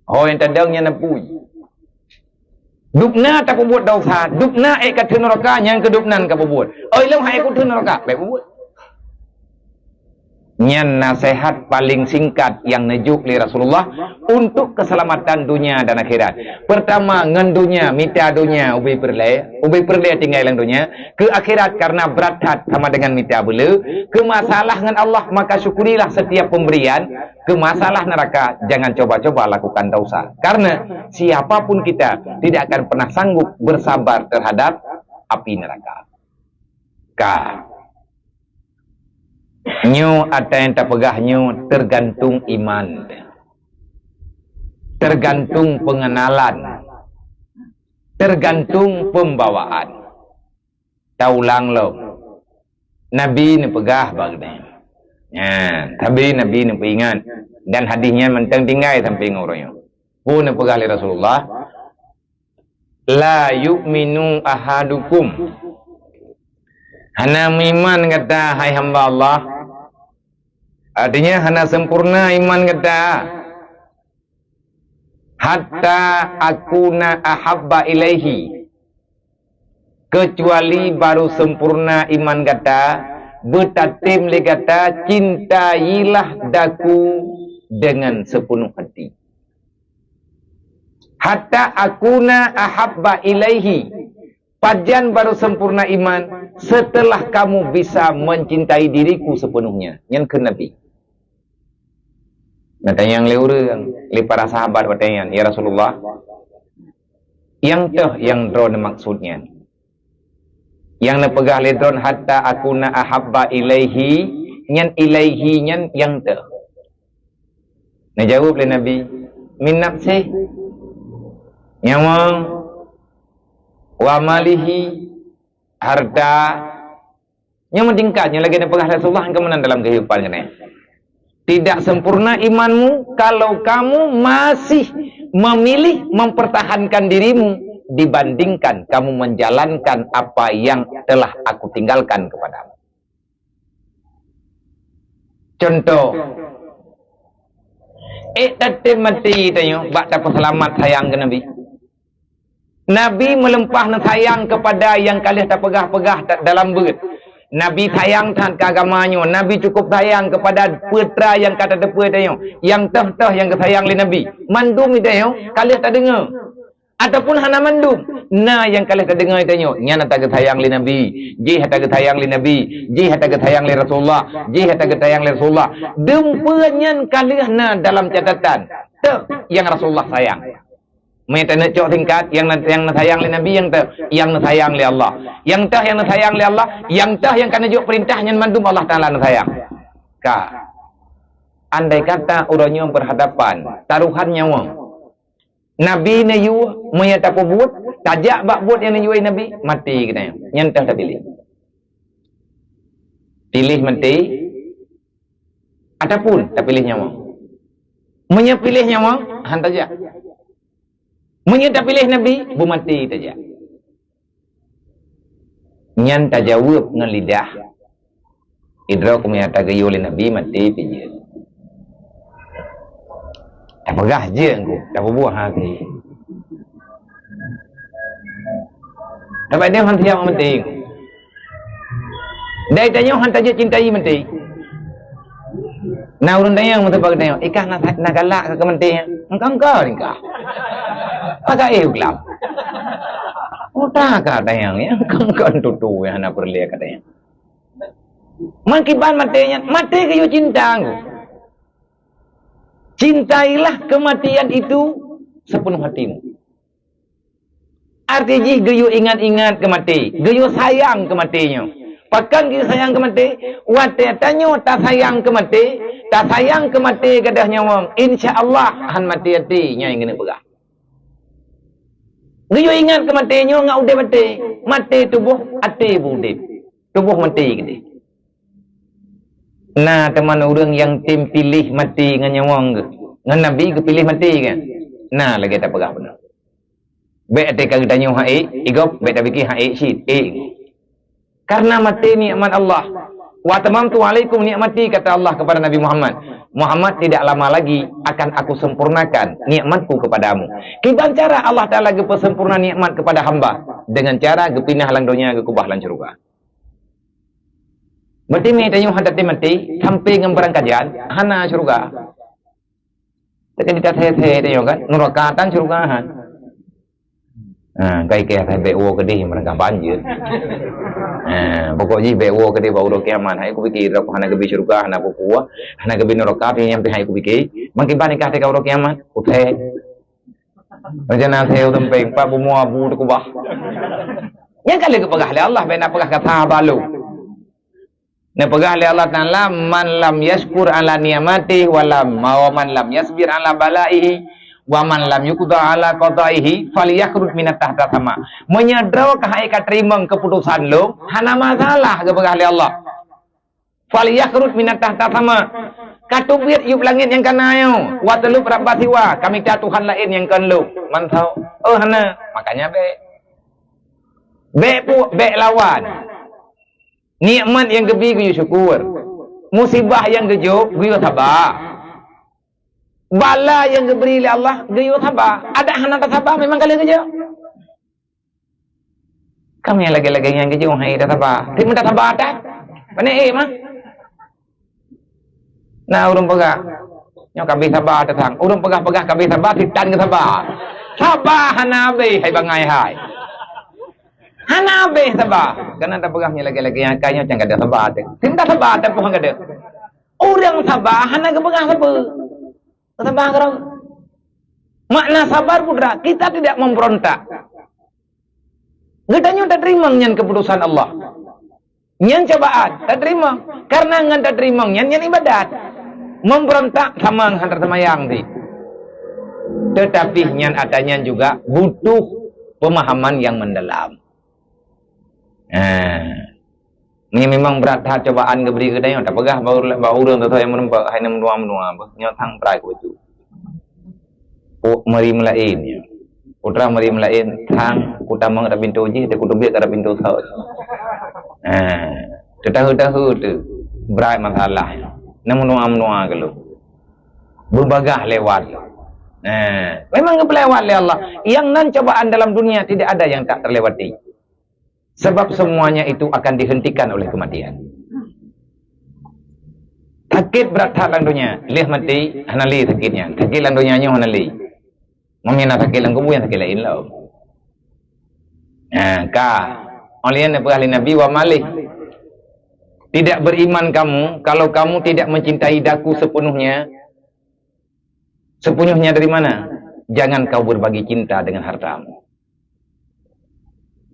Ho yang tadangnya napui. Dupna tak buat dosa, dupna kat neraka yang kedupnan ka buat. Oh ilmu hai ku neraka, baik buat. Nyan nasihat paling singkat yang nejuk li Rasulullah untuk keselamatan dunia dan akhirat. Pertama, ngan dunia, mita dunia ubi perle tinggal dalam dunia. Ke akhirat karena berat hat sama dengan mita bela. Ke masalah ngan Allah maka syukurilah setiap pemberian. Ke masalah neraka jangan coba-coba lakukan dosa. Karena siapapun kita tidak akan pernah sanggup bersabar terhadap api neraka. Nyu ada yang tak pegah nyu tergantung iman, tergantung pengenalan, tergantung pembawaan. Taulang lo, Nabi ni pegah bagusnya. Ya, tapi Nabi ni peringat dan hadisnya mentang tinggal sampai ngorangnya. Pun pegah oleh Rasulullah. La yu'minu ahadukum. Hana iman kata hai hamba Allah. Artinya hana sempurna iman kata. Hatta akuna ahabba ilaihi. Kecuali baru sempurna iman kata. Betatim le kata cintailah daku dengan sepenuh hati. Hatta akuna ahabba ilaihi. Pajan baru sempurna iman setelah kamu bisa mencintai diriku sepenuhnya. Yang ke Nabi. Nanti yang le para sahabat bertanya, ya Rasulullah, yang teh yang drone maksudnya. Yang nepegah le drone hatta akuna ahabba ilaihi, nyan ilaihi nyan yang teh. Nah jawab le Nabi, min nafsi. Nyawang wa malihi, harta, yang meningkatnya lagi ada pegah Rasulullah yang kemenang dalam kehidupannya. Tidak sempurna imanmu kalau kamu masih memilih mempertahankan dirimu dibandingkan kamu menjalankan apa yang telah aku tinggalkan kepadamu. Contoh, tadi mati tanya, bak dapat selamat sayang ke Nabi. Nabi melempah sayang kepada yang kalian tak pegah-pegah dalam berat. Nabi sayang terhadap agamanya. Nabi cukup sayang kepada putra yang kata depa tanya, yang tah yang kesayang oleh Nabi. Mandum itu tanya, kalian tak dengar. Ataupun hana mandum. Nah yang kalian tak dengar tanya, nya tak kesayang oleh Nabi. Ji tak kesayang oleh Nabi. Ji tak kesayang oleh Rasulullah. Ji tak kesayang oleh Rasulullah. Dempanya kalian dalam catatan. Tah yang Rasulullah sayang. Mereka nak cok tingkat yang sayang oleh Nabi, yang sayang oleh Allah, yang sayang oleh Allah, yang kena juk perintahnya mandum Allah Taala sayang. Andai kata orangnya berhadapan taruhan nyawa, Nabi ne yu menyata buat tajak bak buat yang yu Nabi mati kena nyentah tak pilih mati ataupun tak pilih nyawa, menyapilih nyawa hantar je. Menyata pilih Nabi, mati saja. Nyan tak jawab dengan lidah. Idra menyata gayu oleh Nabi, mati saja. Tak pegah je aku, tak berbuah hati. Dapat dia hantar yang penting. Dari tanya hantar je cintai mati. Nah urun tanya yang mesti tanya, ikah nak galak ke mati? Engkau ni kah? Agak gelap. Udah kadang yang kan tutu yang nak perlihat kadang. Mangkiban mati kayu cinta. Cintailah kematian itu sepenuh hatimu. Artinya gayu ingat-ingat kemati, gayu sayang kematinya. Pakan gayu sayang kemati, wate tanyo tak sayang kemati, tak sayang kemati kadahnya wong. Insya-Allah han mati hatinya yang kena pegah. Gayu ingat kematiannya ngau udah mati tubuh hati budip. Tubuh mati gede. Nah, teman orang yang tim pilih mati dengan nyawang ke. Dengan Nabi ke pilih mati kan. Nah, lagi tak pegah benar. Baik ada kata tanya haik, igop baik tak fikir haik syid. Karena mati nikmat Allah. Wa tamamtu alaikum nikmati kata Allah kepada Nabi Muhammad. Muhammad tidak lama lagi akan aku sempurnakan nikmatku kepadamu. Kita cara Allah Taala gepa sempurna nikmat kepada hamba dengan cara gepinah lang dunia ke kubah lan syurga. Berarti me tanya hadati mati sampai ngembarang kajian hana syurga. Tekan kita saya tanya kan nerakatan syurgahan. Kai-kai saya bewo kedih mereka banjir. Pokoknya bewo kedih bau kiamat. Hai aku fikir aku hana gebi syurga, hana pupua, hana gebi neraka yang hai aku fikir. Makin banyak kata kau kiamat. Utai. Rencana saya umpeng pak bumua bu tu kubah. Yang kali ke pegah Allah bena pegah kata balu. Ne pegah Allah Taala man lam yashkur ala ni'mati wala man lam yasbir ala balaihi. Waman lam yuqda ala qada'ihi falyakhruj minat tahta sama. Menyadraw kahai ka terima keputusan lo, hana masalah ke pegah Allah. Falyakhruj minat tahta sama. Katubir yub langit yang kanayo, wa telub rabbatiwa, kami ta Tuhan lain yang kan lo. Mantau. Oh hana, makanya be lawan. Nikmat yang gebi guyu syukur. Musibah yang gejo guyu sabar. Bala yang diberi oleh Allah, gayu sabar. Ada hana tak sabar, memang kalian kerja. Kami yang lagi-lagi yang kerja, hai tak sabar. Tapi tak sabar tak? Mana mah? Nah, urung pegah. Yang kami sabar datang. Urung pegah-pegah kami sabar, titan ke sabar. Sabar hana be, hai bangai hai. Hana be sabar. Karena tak pegahnya lagi-lagi yang kayaknya jangan ada sabar. Tapi tak sabar, tak pun ada. Orang sabar, hana ke pegah sabar. Sabar kerau. Makna sabar putra, kita tidak memberontak. Gedanya tak terima nyan keputusan Allah. Nyan cobaan, tak terima. Karena ngan tak terima nyan ibadat. Memberontak sama hantar sama yang di. Tetapi nyan adanya juga butuh pemahaman yang mendalam. Ini memang berat hal cobaan ke beri kedai, tak pegah baru orang tu yang menempat hanya menua apa, nyotang perai ku tu. Mari melain. Putra mari melain tang kutamang ada pintu je, dia kutubik ada pintu tau. Tahu tu berat masalah. Namun menua kalau berbagah lewat. Memang kelewat oleh Allah. Yang nan cobaan dalam dunia tidak ada yang tak terlewati. Sebab semuanya itu akan dihentikan oleh kematian. Sakit berat dalam dunia, lih mati, hanali sakitnya. Sakit dalam dunia nyo hanali. Memina sakit dalam kubur yang sakit lain lah. Olian apa ahli Nabi wa malik. Tidak beriman kamu kalau kamu tidak mencintai daku sepenuhnya. Sepenuhnya dari mana? Jangan kau berbagi cinta dengan hartamu.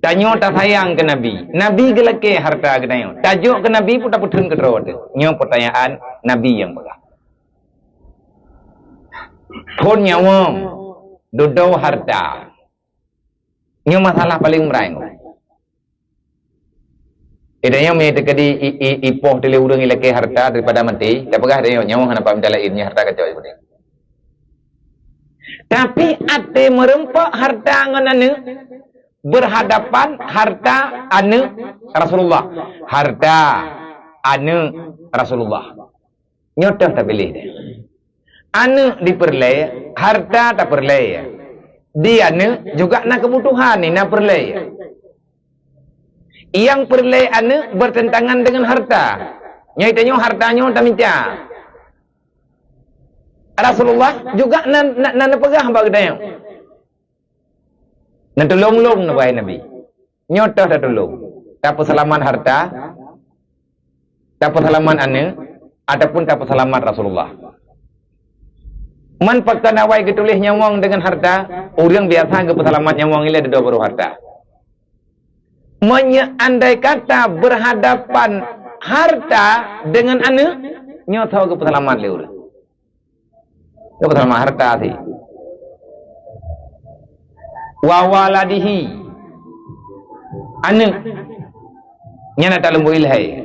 Tanyo tak sayang ke Nabi. Nabi gelake harta ke tanyo. Tajuk ke Nabi pun tak putun ke terus. Nyo pertanyaan Nabi yang pegang. Thon nyawa dudau harta. Nyo masalah paling merai. Idanya me tekadi ipoh tele urang ilake harta daripada mati. Tak pegah tanyo nyawa hanapa minta lainnya harta kacau ibu. Tapi ate merempak harta nganane berhadapan harta ane Rasulullah. Harta ane Rasulullah. Nyotoh tak pilih dia. Ane diperlay, harta tak perlay. Dia ane juga nak kebutuhan ni nak perlay. Yang perlay ane bertentangan dengan harta. Nyaitanya hartanya tak minta. Rasulullah juga nak pegah bagdanya. Nak tolong-long nak baik Nabi. Nyotoh dah tolong. Tak persalaman harta, tak persalaman ane, ataupun tak persalaman Rasulullah. Man pakta nawai ketulih nyawang dengan harta, orang biasa ke persalaman nyawang ini ada dua baru harta. Andai kata berhadapan harta dengan ane, nyotoh ke persalaman le orang. Itu persalaman harta sih. Wa waladihi anak nyana tak lembu ilhai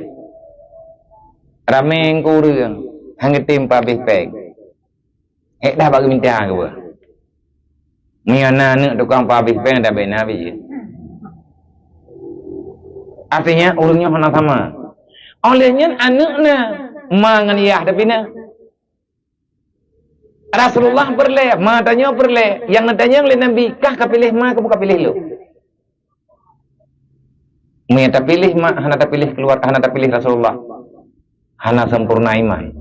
rameng kurang hangetim pabih peg dah bagi minta ke apa miana anak tukang pabih peg dah baik Nabi. Artinya urungnya mana sama olehnya anaknya mangan iyah tapi na Rasulullah berleh, matanya berleh. Yang natanya oleh Nabi, kah kapilih ma, kamu kapilih lu. Mungkin tak pilih ma, hana tak pilih keluar, hana tak pilih Rasulullah. Hana sempurna iman.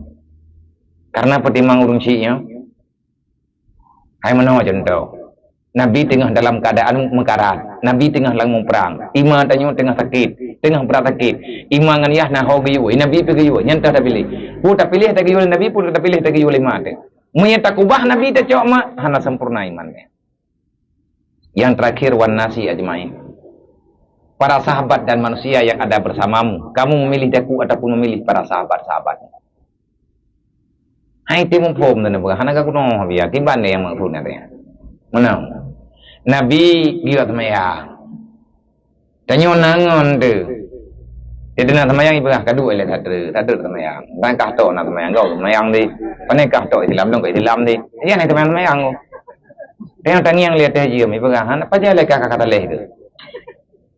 Karena pertimbangan urung syi'nya. Hai mana contoh. Nabi tengah dalam keadaan mekarat. Nabi tengah lang perang. Iman tanya tengah sakit, tengah berat sakit. Iman ngan yah nah hobi yo. Nabi pergi yo, nyantah tak pilih. Pu tak pilih tak oleh Nabi, pu tak pilih tak oleh mate. Menyata kubah Nabi tak cok mak hana sempurna imannya. Yang terakhir wan nasi ajmain. Para sahabat dan manusia yang ada bersamamu, kamu memilih daku ataupun memilih para sahabat-sahabatmu. Hai timu pom dan bukan hana aku noh biar kiban yang maksudnya dia. Mana? Nabi giat maya. Tanyo nangon tu. Dia nak semayang ibu kedua le tak ada semayang. Dan kahto nak semayang kau semayang di. Panen kahto Islam dong Islam di. Dia nak semayang kau. Dia tanya yang lihat dia ibu han apa je le kata leh tu.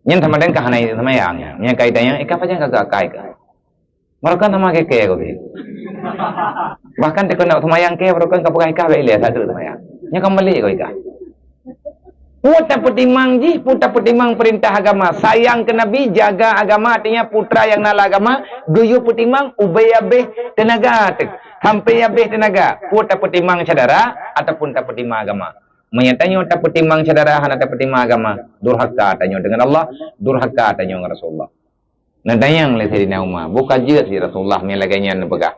Yang sama dengan kahana semayang. Yang kaitannya apa je kagak kai ke. Mereka nama ke kau tu. Bahkan dia nak semayang ke mereka kau pakai kau le tak ada semayang. Yang kembali kau ikah. Putra petimang ji, putra petimang perintah agama. Sayang ke Nabi, jaga agama. Artinya putra yang nala agama. Guyu petimang, ubay abeh tenaga. Sampai abeh tenaga. Putra petimang saudara, ataupun tak petimang agama. Menyatanya tak petimang saudara, hana tak petimang agama. Durhaka tanya dengan Allah, durhaka tanya dengan Rasulullah. Nadayang le Sayyidina Umar. Bukan je si Rasulullah, melagainya nepegah.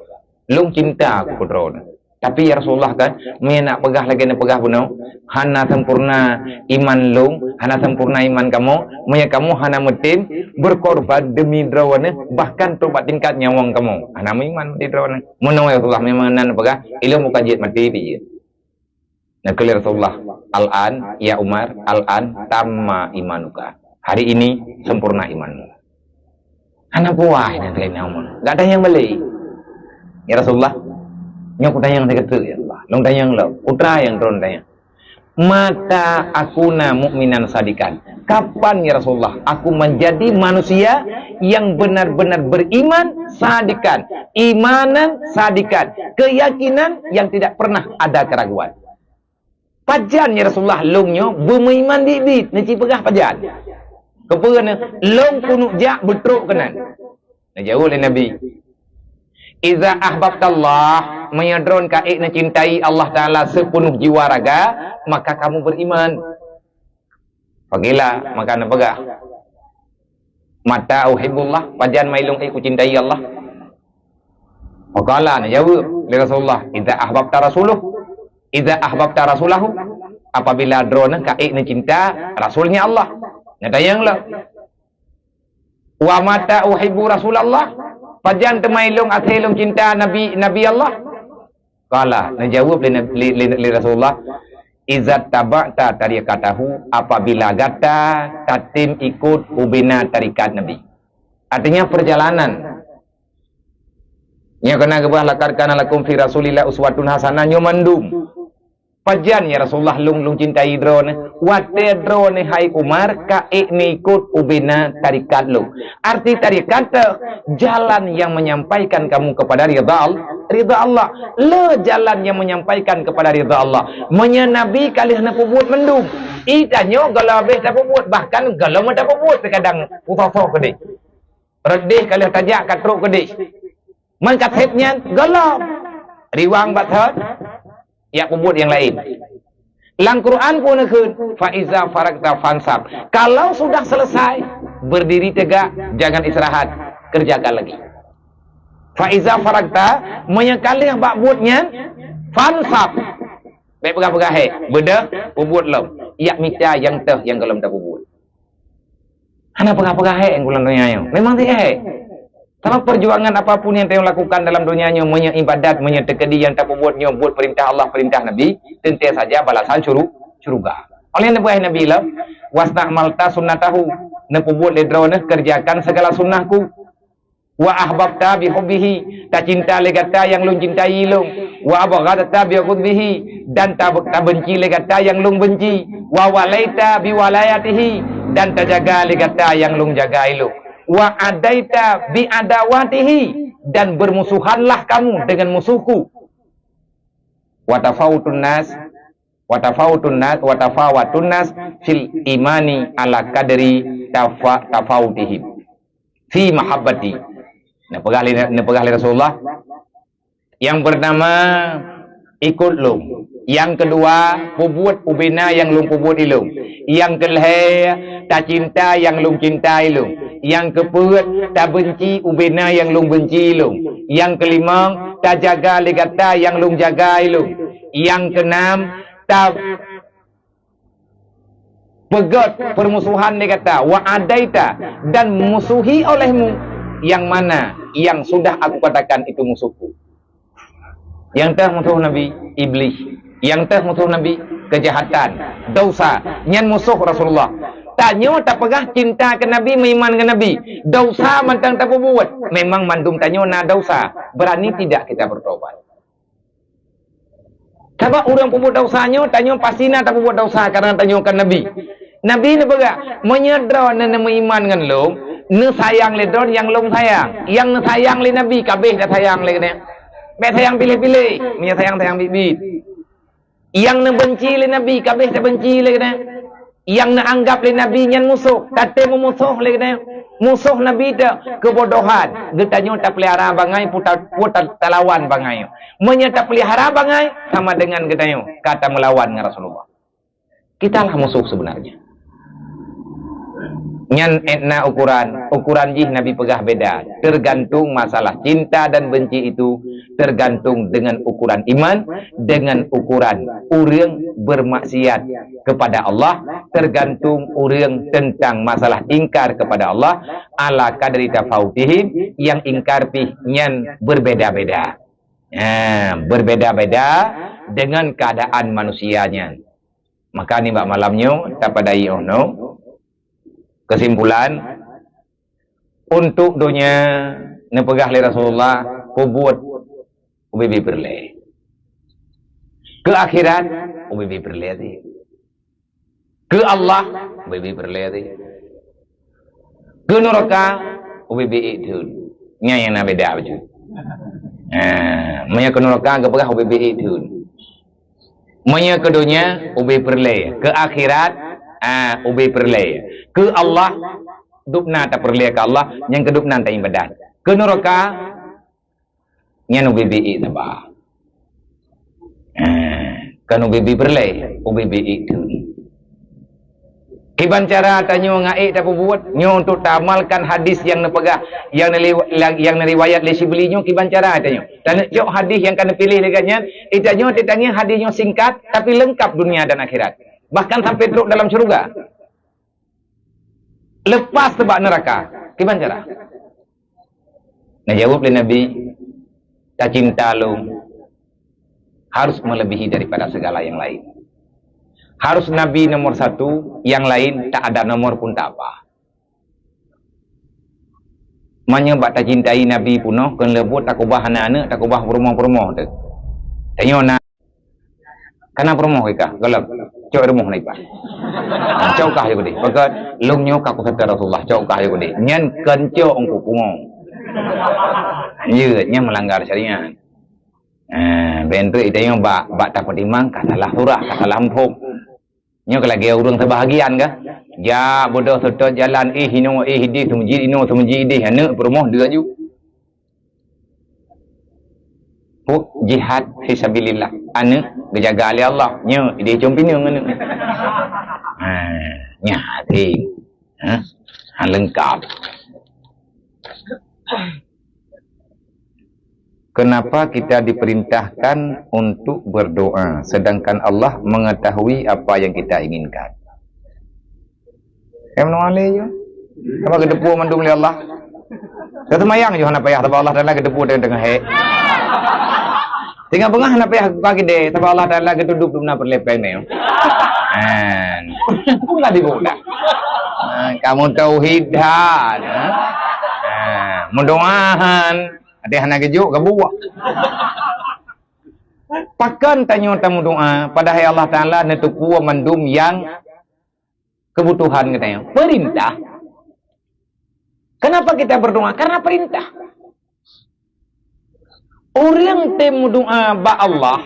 Lung cinta aku putra. Tapi ya Rasulullah kan, dia nak pegah lagi nak pegah puno, hana sempurna iman lung, hana sempurna iman kamu, maya kamu hana metin berkorban demi drawana, bahkan tobat tingkat nyawang kamu, hana iman di drawana. Muno ya Rasulullah memang nan pegah, ilu muka jid mati biji. Nakali Rasulullah, al-an ya Umar, al-an tamma imanuka. Hari ini sempurna imanmu. Anak buah yang kalian Umar. Gak ada yang beli. Ya Rasulullah, nyok tanya yang dekat ya Allah. Long tanya yang lo, utra yang turun tanya. Mata akuna mukminan sadikan. Kapan ya Rasulullah aku menjadi manusia yang benar-benar beriman sadikan, imanan sadikan, keyakinan yang tidak pernah ada keraguan. Pajan ya Rasulullah longnyo beriman bibit nanti pegah pajan. Keperana long kunuk jak betruk kenan. Jauh oleh Nabi. Iza ahbabtallah menyadron kaik na cintai Allah Ta'ala sepenuh jiwa raga, maka kamu beriman. Pagilah maka nak pegah. Mata uhibullah, pajan mailung aku cintai Allah. Maka nak jawab oleh Rasulullah, iza ahbabta rasuluh, iza ahbabta rasulahu, apabila drona kaik na cinta rasulnya Allah. Natayanglah. Wa mata uhibbu Rasulullah, pajan temailung athelung cinta Nabi Allah. Kala najawab li Rasulullah, izat taba'ta tariqatahu, apabila gata tatim ikut ubina tarikat Nabi. Artinya perjalanan. Nya kena gebah lakarkan lakum fi Rasulillah uswatun hasanah nyomandum. Pajan ya Rasulullah lung cintai drone. Wate drone hai Umar kaik ni ikut ubina tarikat lu. Arti tarikat jalan yang menyampaikan kamu kepada ridha Allah. Le jalan yang menyampaikan kepada ridha Allah. Menyenabi kali hendak buat mendum. Itanyo kalau habis tak buat, bahkan kalau mau tak buat terkadang utosok kedai. Redih kali tajak katruk kedai. Man kathepnya galau. Riwang bathat ya buat yang lain. Lang Quran pun nakun fa iza faragta fansab. Kalau sudah selesai berdiri tegak, jangan istirahat, kerjakan lagi. Fa iza faragta menyekali bak buatnya fansab. Baik pegah-pegah he, bedah buat lom. Ya mita yang teh yang kalau tak buat. Ana pegah-pegah he yang kulan dunia yo. Memang dia he. Kalau perjuangan apapun yang tayong lakukan dalam dunianya, ibadat, tekedi yang tak buatnya, buat perintah Allah, perintah Nabi, tentu saja balasan syurga. Oleh Nabi lah, wasna'malta sunnatahu, buat ledrona, kerjakan segala sunnahku. Wa ahbabta bihubbihi, tak cinta legata yang lung cintai lung. Wa abghadta bihubbihi, dan tak benci legata yang lung benci. Wa walaita biwalayatihi, dan tak jaga legata yang lung jagai lung. Wa adaita bi adawatihi, dan bermusuhanlah kamu dengan musuhku. Wa tafawutun nas fil imani ala kadri tafawutihim fi mahabbati. Nah pegah Rasulullah. Yang pertama ikut lu. Yang kedua pubuat ubina yang lung pubuat ilung. Yang kelih tak cinta yang lung cintai lung. Yang keempat tak benci ubina yang lung benci lung. Yang kelima tak jaga legata yang lung jaga lung. Yang keenam tak pegat permusuhan legata wa adaita, dan memusuhi olehmu yang mana yang sudah aku katakan itu musuhku. Yang teh musuh Nabi iblis, yang teh musuh Nabi kejahatan, dosa, nyan musuh Rasulullah. Tanyo tak pegah cinta ke Nabi, meiman ke Nabi. Dosa mantang tak buat. Memang mandum tanyo na dosa. Berani tidak kita bertobat. Sebab orang buat dosanya, tanyo pasti na tak buat dosa karena tanyo kan Nabi. Nabi ni pegah menyedra na meiman dengan lo, ne sayang le don yang long sayang. Yang ne sayang le Nabi kabeh dah sayang le kena. Mek sayang pilih-pilih, punya sayang bibit. Yang ne benci le Nabi kabeh dah benci le kena. Yang nak anggap le Nabi nyan musuh, tate memusuh le kena. Musuh Nabi dah kebodohan. Getanyo tak pelihara bangai putar talawan bangai. Menya tak pelihara bangai sama dengan getanyo kata melawan dengan Rasulullah. Kitalah musuh sebenarnya. Nyan etna ukuran jih Nabi pegah beda. Tergantung masalah cinta dan benci itu tergantung dengan ukuran iman, dengan ukuran orang bermaksiat kepada Allah, tergantung orang tentang masalah ingkar kepada Allah ala kadri tafautihim, yang ingkar pih nyan berbeda-beda. Berbeda-beda dengan keadaan manusianya. Maka ni bak malamnya tapadai ono kesimpulan untuk dunia nepegah li Rasulullah buat ubi berle. Ke akhirat ubi berle ti. Ke Allah ubi berle ti. Ke neraka ubi itu. Nya yang na beda baju. Maya ke neraka ke pegah ubi itu. Maya ke dunia ubi berle. Ke akhirat ubi berle. Ke Allah dupna ta perle ke Allah yang kedupna ta ibadat. Ke neraka nya no bibi taba. Kan bibi berle, bibi itu. Kiban cara tanyo ngai ta buat nyo untuk tamalkan hadis yang nepegah yang riwayat li Shibli nyo kiban cara tanyo. Dan yo hadis yang kan pilih degatnya, itanyo titanya hadisnya singkat tapi lengkap dunia dan akhirat. Bahkan sampai teruk dalam surga. Lepas tebak neraka. Kiban cara? Nah jawab li Nabi, tak cinta lu harus melebihi daripada segala yang lain. Harus Nabi nomor satu, yang lain tak ada nomor pun tak apa. Manya bak tak cintai Nabi punoh, kan lebut tak ubah anak-anak, tak ubah perumah-perumah tu. Tanya nak, kana perumah ika, galak, cok rumah naik pak. Cok kah juga deh, bagat lungnya kaku kata Rasulullah, cok kah juga deh. Nyan kencok engkau pungong. Nya melanggar syariat. Bentuk itu yang bak tak pertimang, katalah surah, katalah hukum. Nya kelagi urang sebahagian ke? Ja bodoh sotot jalan hino hidi sumji ino sumji ide hana perumah dia ju. Jihad fisabilillah. Ana berjaga oleh Allah. Nya ide compina ngana. Nya hati. Lengkap. Kenapa kita diperintahkan untuk berdoa sedangkan Allah mengetahui apa yang kita inginkan? Alhamdulillah. Apa kedepu mandum li Allah? Kata mayang jo hana payah tabah Allah Taala kedepu dengan he. Tinggal bengah hana payah bagi de tabah Allah Taala keduduk dumna perlepeng ne. Enggak dibuka. Kamu tauhidan. Mendoahan ada hana gejuk ke buah. Takkan tanya tamu doa padahal Allah Taala netupu mandum yang kebutuhan katanya. Perintah. Kenapa kita berdoa? Karena perintah. Orang temu doa ba Allah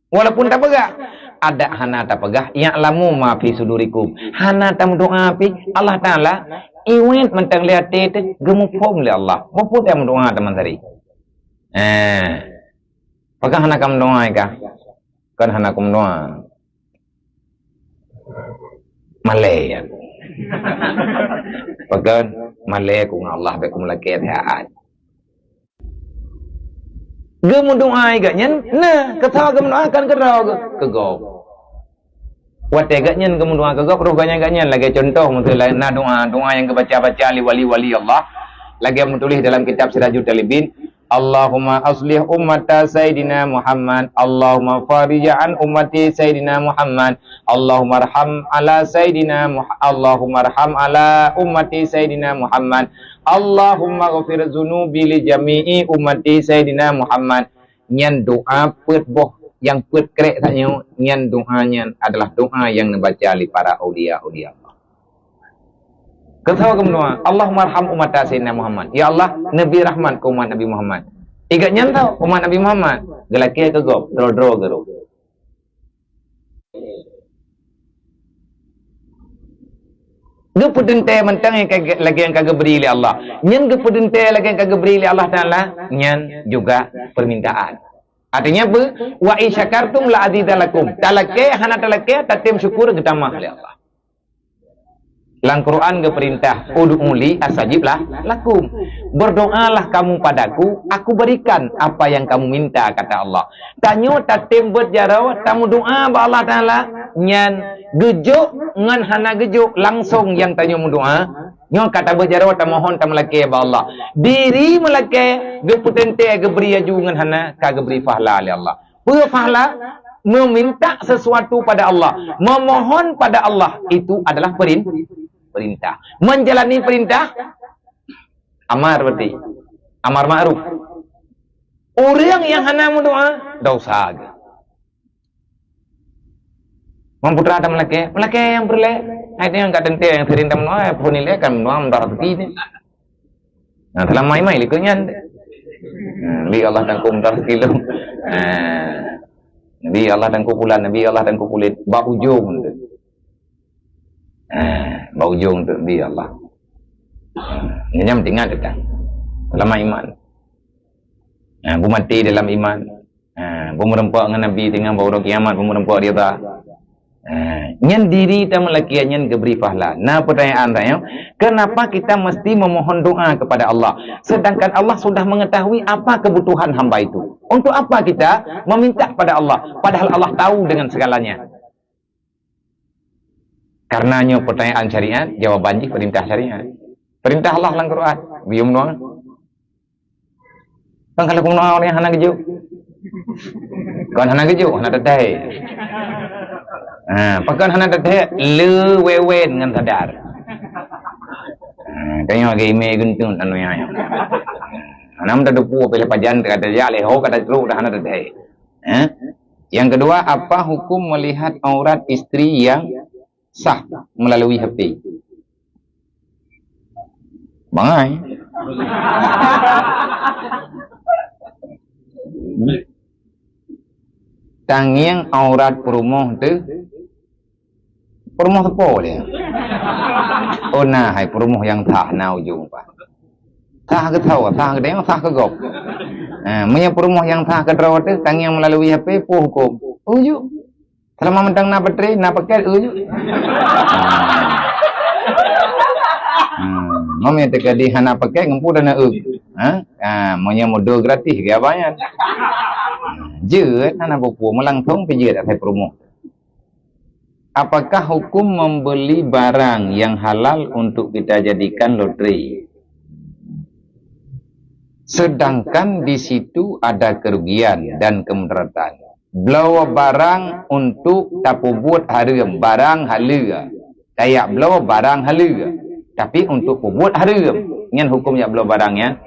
walaupun tak pegah ada hana tak pegah ya'lamu ma fi sudurikum. Hana tamu doa pi Allah Taala iwet mentang lihat itu gemupom li Allah. Apa dia mendoa teman tadi? Apakah hana kamu doa kah? Kan hana kamu doa. Malay. Apakah malay kung Allah bekum laki hati. Gemu doa igaknya, nah kata gemu doa kan kerau kegop. Wate gaknya kamu doa kegop rupanya gaknya lagi contoh untuk lain na doa yang kebaca-baca li wali Allah lagi yang tulis dalam kitab Sirajul Talibin Allahumma aslih ummata Sayyidina Muhammad Allahumma farija'an ummati Sayyidina Muhammad Allahumma arham ala Sayyidina Allahumma arham ala ummati Sayyidina Muhammad Allahumma ghafir zunubi li jami'i ummati Sayyidina Muhammad. Nyan doa pet boh yang pet krek tanya nyan doanya adalah doa yang dibaca oleh para aulia-aulia Allah. Ketawa kamu doa, Allahumma arham umat Sayyidina Muhammad. Ya Allah, Nabi rahmat ke umat Nabi Muhammad. Ikat nyan tahu umat Nabi Muhammad. Gelaki ke gop, dro geru. Gepudente mentang yang lagi yang kagak beri oleh Allah. Nyan gepudente lagi yang kagak beri oleh Allah Taala, nyan juga permintaan. Artinya apa? Wa isyakartum la azidalakum. Talake hana talake tatim syukur getamah oleh Allah. Lang Quran ke perintah ud'uli astajiblah lakum. Berdoalah kamu padaku, aku berikan apa yang kamu minta kata Allah. Tanyo tatim berjarau tamu doa ba Allah Taala nyan gejuk ngan hana gejuk langsung yang tanyo doa. Nyo kata berjarau ta mohon ta melake ba Allah. Diri melake ge putente ge beri aju ngan hana ka ge beri fahla oleh Allah. Berpahala meminta sesuatu pada Allah, memohon pada Allah, itu adalah perintah. Menjalani perintah amar berarti amar ma'ruf. Orang yang hana doa dosa. Memputra ada melake yang berle, itu yang kat tentu yang perintah mendoa, pun nilai kan mendoa mendarat begini. Nah, telah mai likunyan. Nabi Allah dan kumtar kilo. Nabi Allah dan kumpulan, Nabi Allah dan kumpulit bau ujung tu. Bau ujung tu Nabi Allah. Nyam tinggal dekat. Dalam iman. Bu mati dalam iman. Bu merempak dengan Nabi dengan bau kiamat, bu merempak dia tak. Nyen diri kita melakian nyen keberi pahala. Nah, pertanyaan saya, kenapa kita mesti memohon doa kepada Allah sedangkan Allah sudah mengetahui apa kebutuhan hamba itu? Untuk apa kita meminta pada Allah padahal Allah tahu dengan segalanya? Karenanya pertanyaan syariat, jawabannya perintah syariat. Perintah Allah dalam Quran, bium doang. Kan kalau pun orang yang hana gejuk. Kan hana gejuk, hana tetai. Pakan hana tetai le wewen dengan sadar. Kaya lagi ime guntun anu yang. Anam dah depu pele pajan kata ya leho kata terus dah hana tetai. Yang kedua, apa hukum melihat aurat istri yang sah melalui HP? Bangai. Tangiang aurat perumuh tu perumuh apa dia? Oh nah, hai perumuh yang tak na ujung pak. Tak ke tahu, tak ke deng, tak ke gop. Punya perumuh yang tak ke draw tu tangiang melalui HP po hukum. Ujuk. Selama mentang na baterai, na pakai ujuk. Mami teka di hana pakai ngempu dan na punya modal gratis ke banyak. Jeut hana buku melangtung pergi tak saya promo. Apakah hukum membeli barang yang halal untuk kita jadikan lotre? Sedangkan di situ ada kerugian dan kemudaratan. Belawa barang untuk tapu buat haram, barang halal. Kayak belawa barang halal. Tapi untuk buat haram. Dengan hukumnya belawa barangnya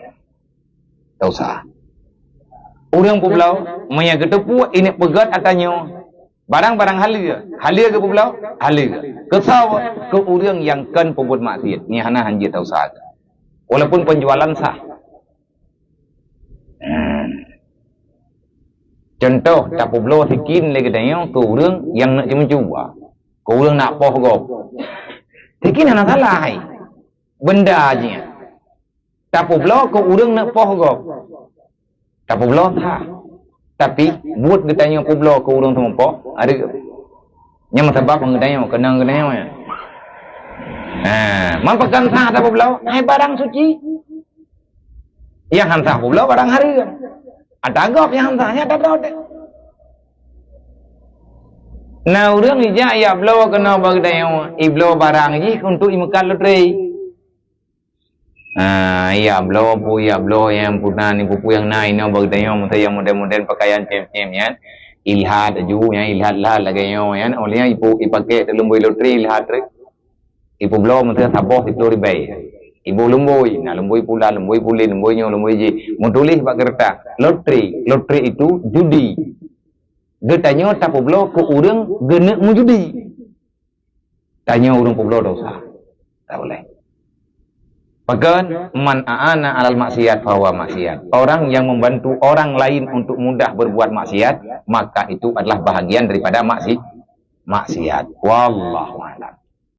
tak usah. Orang pulau maya ketepu ini pegat atanya barang-barang halal. Halal ke pulau? Halal. Kesau ke orang yang kan pembuat maksiat. Ni hana hanji tak usah. Walaupun penjualan sah. Contoh tak pulau sikin lagi tanya ke orang yang nak mencuba. Ke orang nak poh gop. Sikin hana salah. Benda aja. Tak pulau ke orang nak poh gop. Tak pulau tak. Tapi buat kita tanya pulau ke orang tempat ada ke? Yang sebab kita tanya kena ya. Mampakan sah tak pulau? Hai barang suci. Yang hantar pulau barang haram. Ada gop yang hantarnya ada berapa? Nah orang ni ya pulau kena bagi tanya iblo barang ni untuk imakan lotre. Ya blow yang puna ni pupu yang naik no bagi tanya muda yang model-model pakaian cem-cem ya. Ilhad aju ya ilhad lah lagi yo ya. Oleh ibu ipakai lumbui lotre ilhad rek. Ibu blow muda saboh itu ribai. Ibu lumbui, nah lumbui pula, lumbui pulin, lumbui nyo, lumbui ji. Mutulis pak kertas. Lotre itu judi. Getanya tapu blow ke orang genek mu judi. Tanya orang pulau dosa. Tak boleh. Bahkan man aana alal maksiat bahwa maksiat. Orang yang membantu orang lain untuk mudah berbuat maksiat, maka itu adalah bahagian daripada maksiat. Wallahu a'lam.